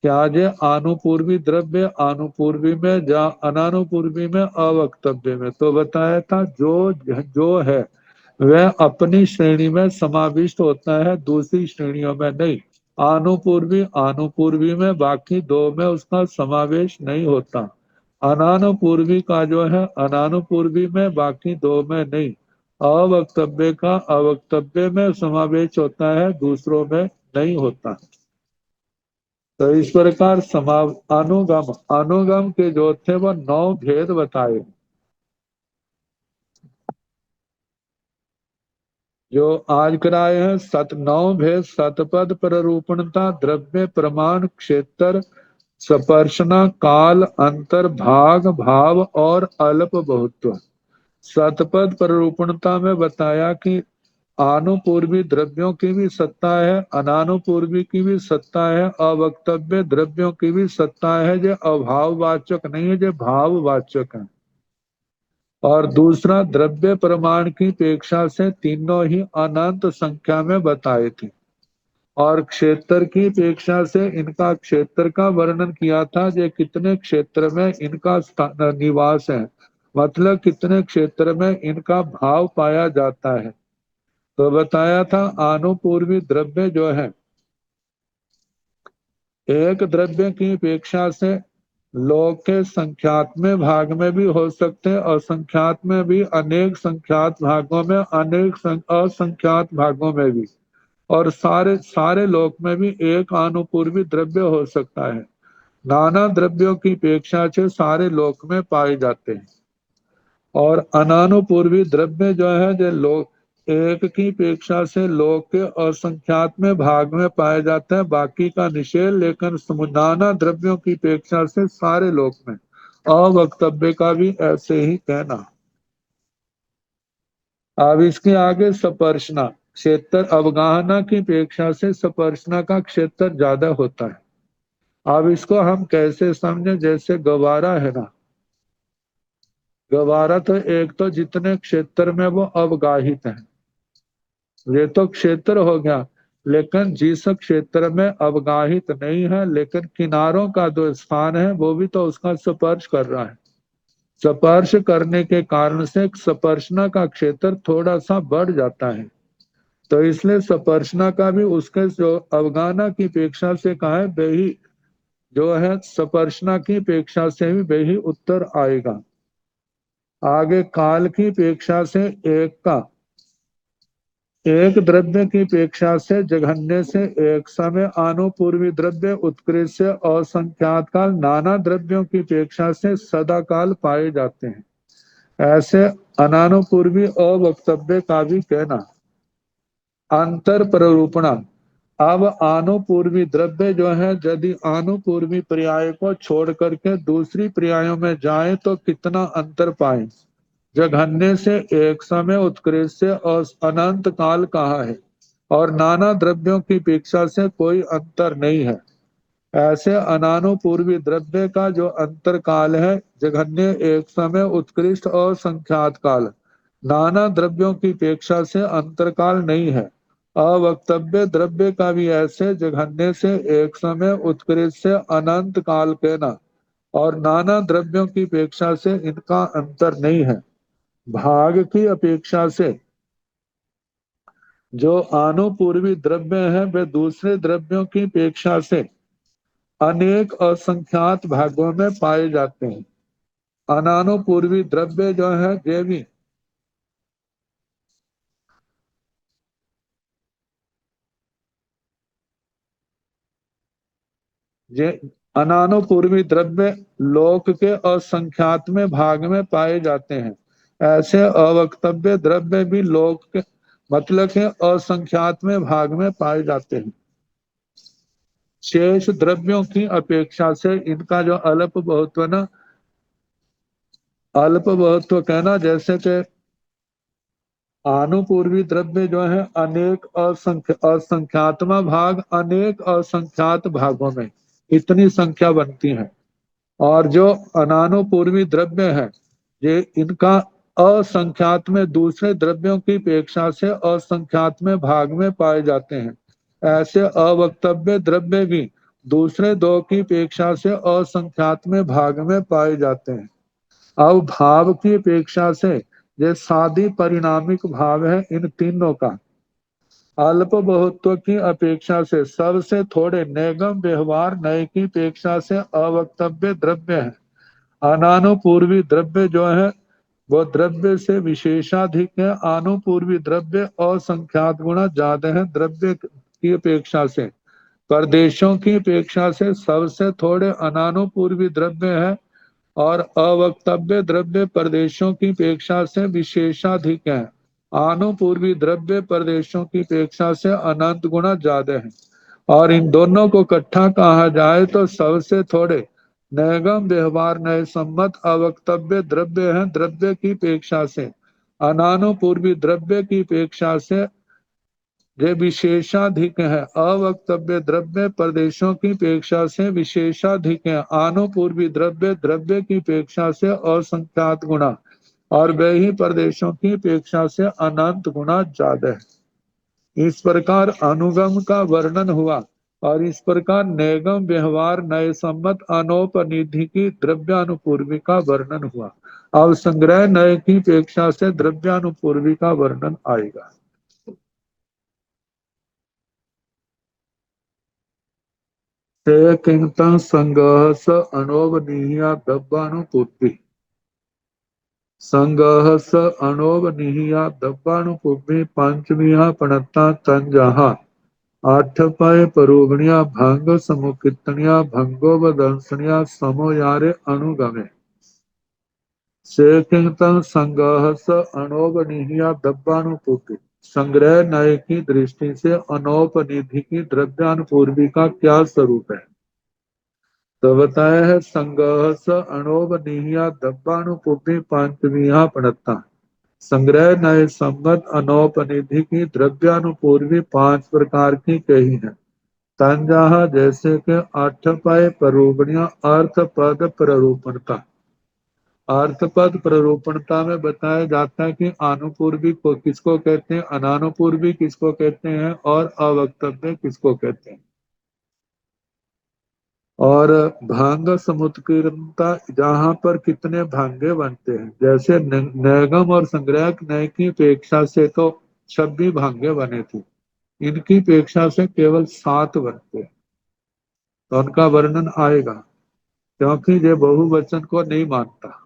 Speaker 3: क्या जे आनुपूर्वी द्रव्य आनुपूर्वी में अनानुपूर्वी में अवक्तव्य में। तो बताया था जो जो है वह अपनी श्रेणी में समाविष्ट होता है, दूसरी श्रेणियों में नहीं। आनुपूर्वी में बाकी दो में उसका समावेश नहीं होता। अनानुपूर्वी का जो है अनानुपूर्वी में बाकी दो में नहीं। अवक्तव्य का अवक्तव्य में समावेश होता है, दूसरों में नहीं होता। तो इस प्रकार अनुगम अनुगम के जो थे वह 9 भेद बताए। जो आज कराए हैं 9 भेद: सतपद, प्ररूपणता, द्रव्य, प्रमाण, क्षेत्र, स्पर्शना, काल, अंतर, भाग, भाव और अल्प बहुत्व। सतपद प्ररूपणता में बताया कि आनुपूर्वी द्रव्यों की भी सत्ता है, अनानुपूर्वी की भी सत्ता है, अवक्तव्य द्रव्यों की भी सत्ता है, जो अभाववाचक नहीं है, जो भाववाचक है। और दूसरा, द्रव्य प्रमाण की अपेक्षा से तीनों ही अनंत संख्या में बताए थे। और क्षेत्र की अपेक्षा से इनका क्षेत्र का वर्णन किया था, जो कितने क्षेत्र में इनका निवास है, मतलब कितने क्षेत्र में इनका भाव पाया जाता है। तो बताया था आनुपूर्वी द्रव्य जो है एक द्रव्य की अपेक्षा से लोक के संख्यात्मक भाग में भी हो सकते हैं, और संख्यात में भी अनेक संख्यात भागों में, अनेक असंख्यात भागों में भी, और सारे सारे लोक में भी एक अनुपूर्वी द्रव्य हो सकता है। नाना द्रव्यों की अपेक्षा से सारे लोक में पाए जाते हैं। और अनानुपूर्वी द्रव्य जो है जो लोक एक की अपेक्षा से लोक के असंख्यात में भाग में पाया जाता है, बाकी का निषेध। लेकिन नाना द्रव्यों की अपेक्षा से सारे लोक में। अवक्तव्य का भी ऐसे ही कहना। अब इसके आगे स्पर्शना क्षेत्र अवगाहना की अपेक्षा से स्पर्शना का क्षेत्र ज्यादा होता है। अब इसको हम कैसे समझें? जैसे गवारा है ना, गवारा तो एक तो जितने क्षेत्र में वो अवगाहित है, ये तो क्षेत्र हो गया। लेकिन जिस क्षेत्र में अवगाहित नहीं है, लेकिन किनारों का जो स्थान है वो भी तो उसका स्पर्श कर रहा है। स्पर्श करने के कारण से स्पर्शना का क्षेत्र थोड़ा सा बढ़ जाता है। तो इसलिए स्पर्शना का भी उसके जो अवगाहना की अपेक्षा से कहा है, वही जो है स्पर्शना की अपेक्षा से भी वही उत्तर आएगा। आगे काल की अपेक्षा से एक द्रव्य की अपेक्षा से जघन्य से एक समय आनुपूर्वी द्रव्य उत्कृष्ट से असंख्यात काल नाना द्रव्यों की अपेक्षा से सदा काल पाए जाते हैं। ऐसे अनानुपूर्वी अवक्तव्य का भी कहना। अंतर प्ररूपणा। अब आनुपूर्वी द्रव्य जो है यदि आनुपूर्वी पर्याय को छोड़ करके दूसरी पर्यायों में जाए तो कितना अंतर पाए? जघन्य से एक समय उत्कृष्ट से और अनंत काल कहा है, और नाना द्रव्यों की अपेक्षा से कोई अंतर नहीं है। ऐसे अनानुपूर्वी द्रव्य का जो अंतर काल है, जघन्य, एक समय, उत्कृष्ट और संख्यात काल, नाना द्रव्यों की अपेक्षा से अंतर काल नहीं है। अवक्तव्य द्रव्य का भी ऐसे जघन्य से एक समय, उत्कृष्ट से अनंत काल कहना, और नाना द्रव्यों की अपेक्षा से इनका अंतर नहीं है। भाग की अपेक्षा से जो आनुपूर्वी द्रव्य है वे दूसरे द्रव्यों की अपेक्षा से अनेक असंख्यात भागों में पाए जाते हैं। अनानुपूर्वी द्रव्य जो है देवी जे अनानुपूर्वी द्रव्य लोक के असंख्यात में भाग में पाए जाते हैं। ऐसे अवक्तव्य द्रव्य भी लोक के मतलब के असंख्यात में भाग में पाए जाते हैं। शेष द्रव्यों की अपेक्षा से इनका जो अल्प बहुत्व ना, अल्प बहुत्व कहना, जैसे कि आनुपूर्वी द्रव्य जो है अनेक असंख्यात्मा भाग, अनेक असंख्यात भागों में इतनी संख्या बनती है। और जो अनानुपूर्वी द्रव्य है ये इनका असंख्यात में दूसरे द्रव्यों की अपेक्षा से असंख्यात में भाग में पाए जाते हैं। ऐसे अवक्तव्य द्रव्य भी दूसरे दो की अपेक्षा से असंख्यात में भाग में पाए जाते हैं। अब भाव की अपेक्षा से ये सादी परिणामिक भाव है इन तीनों का। अल्प बहुत्व की अपेक्षा से सबसे थोड़े निगम व्यवहार नय की अपेक्षा से अवक्तव्य द्रव्य है। अनानुपूर्वी द्रव्य जो है वो द्रव्य से विशेषाधिक है। आनुपूर्वी द्रव्य असंख्यात गुना ज्यादा है द्रव्य की अपेक्षा से। प्रदेशों की अपेक्षा से सबसे थोड़े अनानुपूर्वी द्रव्य है और अवक्तव्य द्रव्य प्रदेशों की अपेक्षा से विशेषाधिक है। आनुपूर्वी द्रव्य प्रदेशों की अपेक्षा से अनंत गुना ज्यादा है। और इन दोनों को इकट्ठा कहा जाए तो सबसे थोड़े नैगम व्यवहार नए सम्मत अवक्तव्य द्रव्य है द्रव्य की अपेक्षा से। अनानुपूर्वी द्रव्य की अपेक्षा से ये विशेषाधिक है। अवक्तव्य द्रव्य प्रदेशों की अपेक्षा से विशेषाधिक है। आनुपूर्वी द्रव्य द्रव्य की अपेक्षा से असंख्यात गुना और वे ही प्रदेशों की अपेक्षा से अनंत गुना ज्यादा है। इस प्रकार अनुगम का वर्णन हुआ और इस प्रकार नेगम व्यवहार नए सम्मत अनौपनिधि की द्रव्यानुपूर्वी का वर्णन हुआ। अब संग्रह नय की अपेक्षा से द्रव्यानुपूर्वी का वर्णन आएगा। ते किंतं संगः स अनोवनीया दब्बानुपूर्ति संगः स अनोवनीया दब्बानुपूर्ति पंचमिया पणता तंजहा आठपय परोगणिया भंग समुकितनिया भंगोपदंसनिया समोयारे अनुगमे से किंतं संगः स अनोवनीया दब्बानुपूर्ति संग्रह नय की दृष्टि से अनौपनिधि की द्रव्यानुपूर्वी का क्या स्वरूप है। तो बताया है संगह स अनोवनीया दब्बानुपूर्ति पंचमिया पणता संग्रह नए संबत अनौपनिधि की द्रव्यानुपूर्वी पांच प्रकार की कही है। तंजाह जैसे के अठपय परोगणिया अर्थ पद प्ररूपणता। अर्थपद प्ररूपणता में बताया जाता है कि आनुपूर्वी को किसको कहते हैं, अनानुपूर्वी किसको कहते हैं और अवक्तव्य किसको कहते हैं। और भांग समुत्कीर्णता जहाँ पर कितने भांगे बनते हैं, जैसे नैगम और संग्रह नय की अपेक्षा से तो 26 भांगे बने थे, इनकी अपेक्षा से केवल 7 बनते हैं। तो उनका वर्णन आएगा क्योंकि ये बहुवचन को नहीं मानता।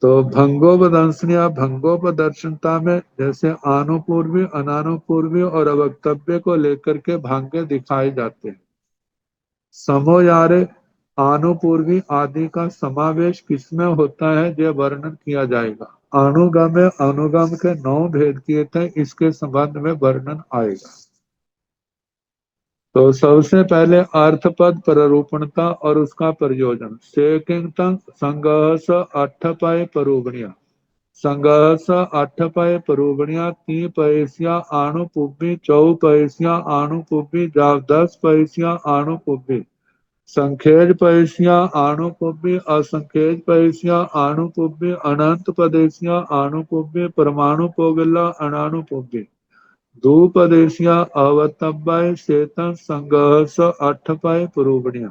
Speaker 3: तो भंगोपदंसनिया भंगोपदर्शनता में जैसे आनुपूर्वी अनानुपूर्वी और अवक्तव्य को लेकर के भांगे दिखाए जाते हैं। समोयारे आनुपूर्वी आदि का समावेश किसमें होता है यह वर्णन किया जाएगा। अनुगम में अनुगम के 9 भेद किए थे, इसके संबंध में वर्णन आएगा। तो सबसे पहले अर्थपद प्ररूपणता और उसका प्रयोजन। सेकिंतंग संगह स अठपय परोगणिया संगह स अठपय परोगणिया 3 पैसिया आणुपुब्बी 4 पैसिया आणुपुब्बी 10 पैसिया आणुपुब्बी संखेज पैसिया आणुपुब्बी असंखेज पैसिया आणुपुब्बी अनंत पदेसिया आणुपुब्बी परमाणु पोगला अनानुपुब्बी धूपदेशिया अवतब्बय सेतन संगह स अठपय पुरोगणिया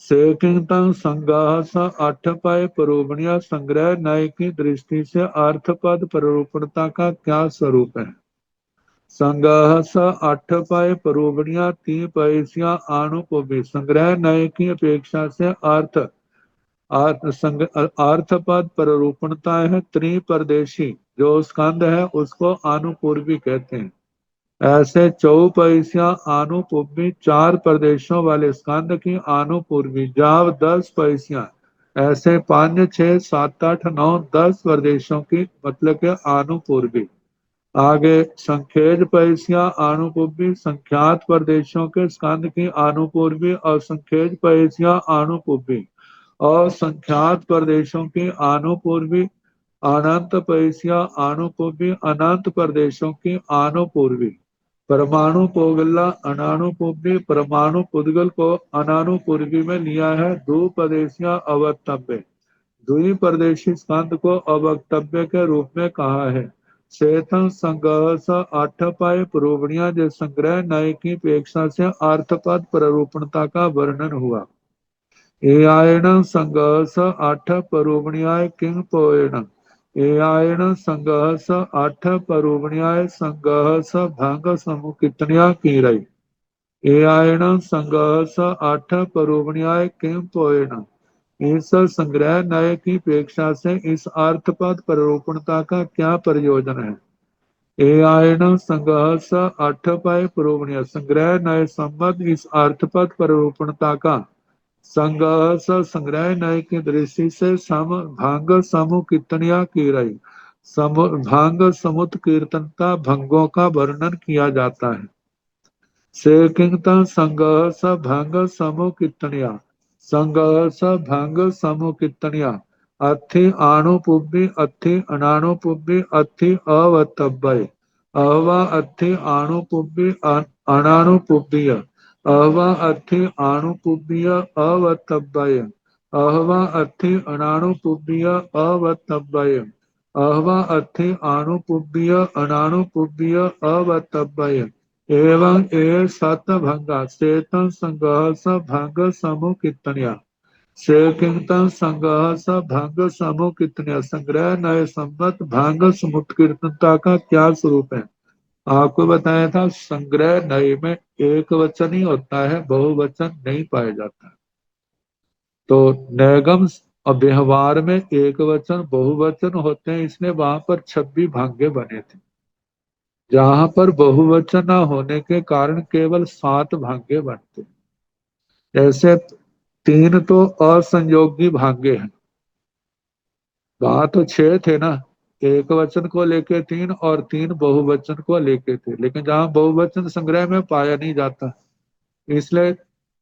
Speaker 3: सेकिंतन संगह स अठपय पुरोगणिया संग्रह नय की दृष्टि से अर्थपद प्ररूपणता का क्या स्वरूप है। संगह स अठपय पुरोगणिया 3 पैसिया आणुपुबी संग्रह नय की अपेक्षा से अर्थपद प्ररूपणता है त्रिप्रदेशी जो स्कंद है उसको आनुपूर्वी कहते हैं। ऐसे चौपैसिया आनुपूर्वी 4 प्रदेशों वाले स्कंद की आनुपूर्वी जाव 10 पैसिया ऐसे 5 6 7 8 9 10 प्रदेशों की मतलब के आनुपूर्वी। आगे संखेज पैसिया आनुपूर्वी संख्यात प्रदेशों के स्कंद की आनुपूर्वी और संखेज पैसिया आनुपूर्वी और संख्यात प्रदेशों की आनुपूर्वी अनंत पैसिया आनुपूर्वी अनंत प्रदेशों की आनुपूर्वी परमाणु पोगला अनानुपूर्वी परमाणु पुद्गल को अनानुपूर्वी में लिया है। द्विपदेशिया अवक्तव्य द्विप्रदेशी स्कंद को अवक्तव्य के रूप में कहा है। चेतन संग्रह स अठपय पुरोगणिया जो संग्रह नय की अपेक्षा से अर्थपद प्ररूपणता का वर्णन हुआ। एआयण संगह स आठ परोवणियाय किंग पोएण एआयण संगह स आठ परोवणियाय संगह स भंग समूह कितनिया की रही एआयण संगह स आठ परोवणियाय किंग पोएण इस संग्रह नय की अपेक्षा से इस अर्थपद प्ररोपणता का क्या प्रयोजन है एआयण संग्रह स अठपय पुरोगण्य संग्रह नय संबंध इस अर्थपद प्ररूपणता का संग्रह स संग्रह नय की दृष्टि से सम भांग समूह कितनिया की रही भांग समुत कीर्तनता भंगों का वर्णन किया जाता है से किंगता संग्रह स भांग समूह कितनिया संग्रह स भांग समूह कितनिया अथि आणुपुब्बी अथि अनाणुपुब्बी अथि अवतब्बय अहवा अथि आणुपुब्बी अनाणुपुब्बीय अहवा अथि आणुपुब्बीय अवतब्बय अहवा अथि अनाणुपुब्बीय अवतब्बय अहवा अथि आणुपुब्बीय अनाणुपुब्बीय अवतब्बय एवं ए सत भंगा चेतन संग्रह स भंग समूह कितनिया से किंतन संग्रह स भंग समूह कितनिया संग्रह नए संबत भंग समुत कीर्तनता का क्या स्वरूप है आपको बताया था संग्रह नए में एक वचन ही होता है बहुवचन नहीं पाया जाता तो नैगम और व्यवहार में एक वचन बहुवचन होते हैं इसलिए वहां पर 26 भांगे बने थे जहां पर बहुवचन न होने के कारण केवल 7 भांगे बनते जैसे 3 तो असंयोगी भांगे हैं वहां तो 6 थे ना एक वचन को लेके 3 और 3 बहुवचन को लेके थे लेकिन जहां बहुवचन संग्रह में पाया नहीं जाता इसलिए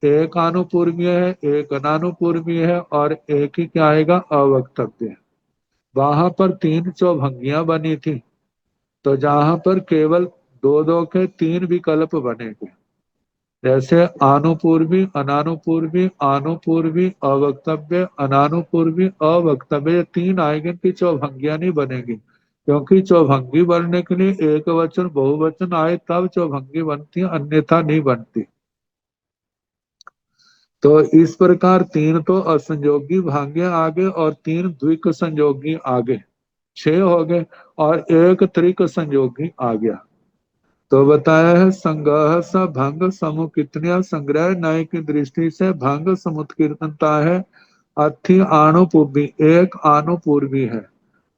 Speaker 3: एक अनुपूर्वीय है एक अनानुपूर्वीय है और एक ही क्या आएगा अवक्तव्य है वहां पर 3 चौभंगियां बनी थी तो जहां पर केवल दो दो के 3 विकल्प बनेंगे जैसे आनुपूर्वी अनानुपूर्वी आनुपूर्वी अवक्तव्य अनानुपूर्वी अवक्तव्य ये 3 आएंगे कि चौभंगियां नहीं बनेगी क्योंकि चौभंगी बनने के लिए एक वचन बहुवचन आए तब चौभंगी बनती है अन्यथा नहीं बनती तो इस प्रकार 3 तो असंयोगी भांगे आगे और 3 द्विक संयोगी आगे 6 हो गए और एक त्रिक संयोगी आ गया तो बताया है संग्रह स भंग समूह कितनिया संग्रह न्याय की दृष्टि से भंग समुत्कीर्तनता है अथि आणुपूर्वी एक आणुपूर्वी है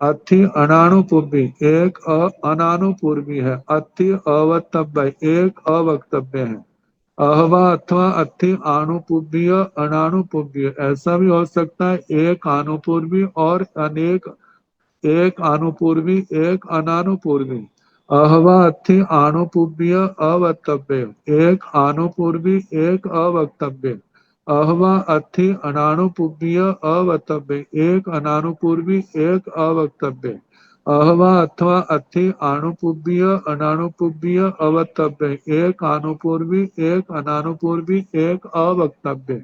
Speaker 3: अथि अनाणुपूर्वी एक अनानुपूर्वी है अथि अवक्तव्य एक अवक्तव्य है अहवा अथवा अथि आणुपूर्वीय अनानुपूर्वीय ऐसा भी हो सकता है एक आनुपूर्वी और अनेक एक अनुपूर्वी एक अनानुपूर्वी अहवा अथि आनुपूर्वीय अवक्तव्य एक आनुपूर्वी एक अवक्तव्य अहवा अथि अनानुपूर्वीय अवक्तव्य एक अनानुपूर्वी एक अवक्तव्य अहवा अथवा अथि आनुपूर्वीय अनानुपूर्वीय अवक्तव्य एक आनुपूर्वी एक अनानुपूर्वी एक अवक्तव्य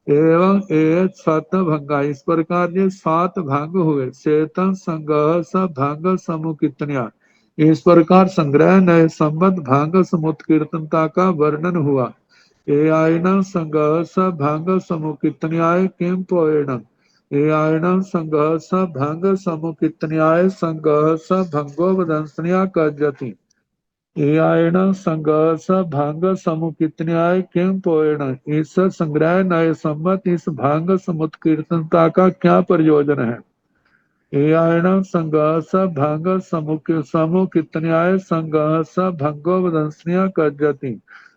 Speaker 3: एवं एक सत भंगा इस प्रकार ये 7 भंग हुए चेतन संग्रह स भंग समूह कितनिया इस प्रकार संग्रह नए संबंध भंग समुत्कीर्तनता का वर्णन हुआ ए आयन संग्रह स भंग समूह कितनियाय किम पोएणम ए आयन संग्रह स भंग समूह कितनियाय संग्रह स भंगो वदंसनिया कजति एआयण संग्रह स भांग समूह कितन्याय किम पोएण इस संग्रह नए सम्मत इस भांग समुत कीर्तनता का क्या प्रयोजन है एआयण संग्रह स भांग समूह कितन्याय संग्रह स भंगो वदंसनिया कजति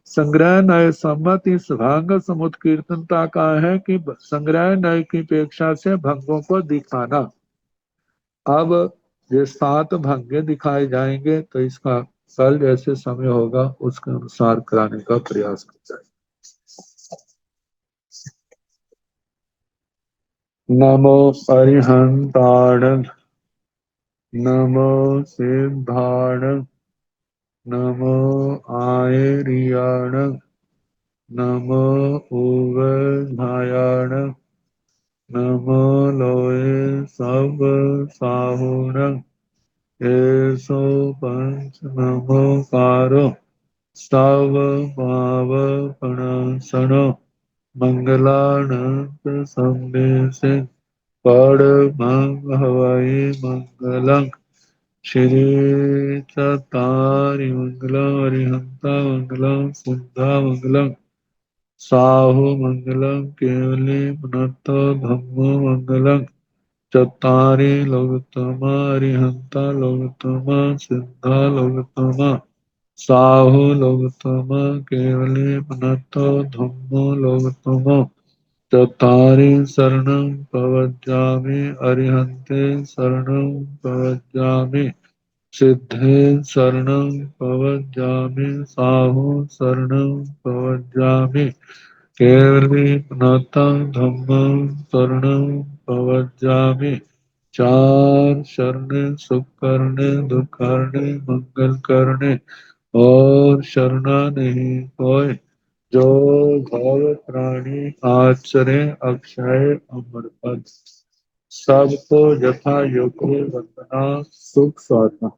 Speaker 3: संग्रह नए सम्मत इस भांग समुत कीर्तनता का है कि संग्रह नए की अपेक्षा से भंगों को दिखाना अब ये 7 भंगे दिखाए जाएंगे तो इसका कल जैसे समय होगा उसके अनुसार कराने का प्रयास करता है नमो अरिहंताण नमो सिद्धाण नमो आयरियाण नमो उवधायाण नमो लोए सब साहुण एसो पंच नमोकारो स्तव पाव प्रणसनो मंगलानंत संदेशे पड़मं हवाई मंगलम् श्री चतारि मंगलम् अरिहंता मंगलम् सिद्धा मंगलम् साहु मंगलम् केवली पुनत्तो धम्मो मंगलम् चत्तारि लोकोत्तमा अरिहंता लोकोत्तमा सिद्धा लोकोत्तमा साहु लोकोत्तमा केवली पुनत्तो धम्मो लोकोत्तमा चत्तारि शरणं प्रवज्जामि अरिहन्ते शरणं प्रवज्जामि सिद्धे शरणं प्रवज्जामि साहु शरणं प्रवज्जामि केवलीनाथं धम्मं शरणं प्रवज्जामि चार शरणे सुख करने दुख करने मंगल करने और शरणा नहीं कोई जो भव प्राणी आचरे अक्षय अमर पद सबको यथा योग्य वंदना सुख साधना।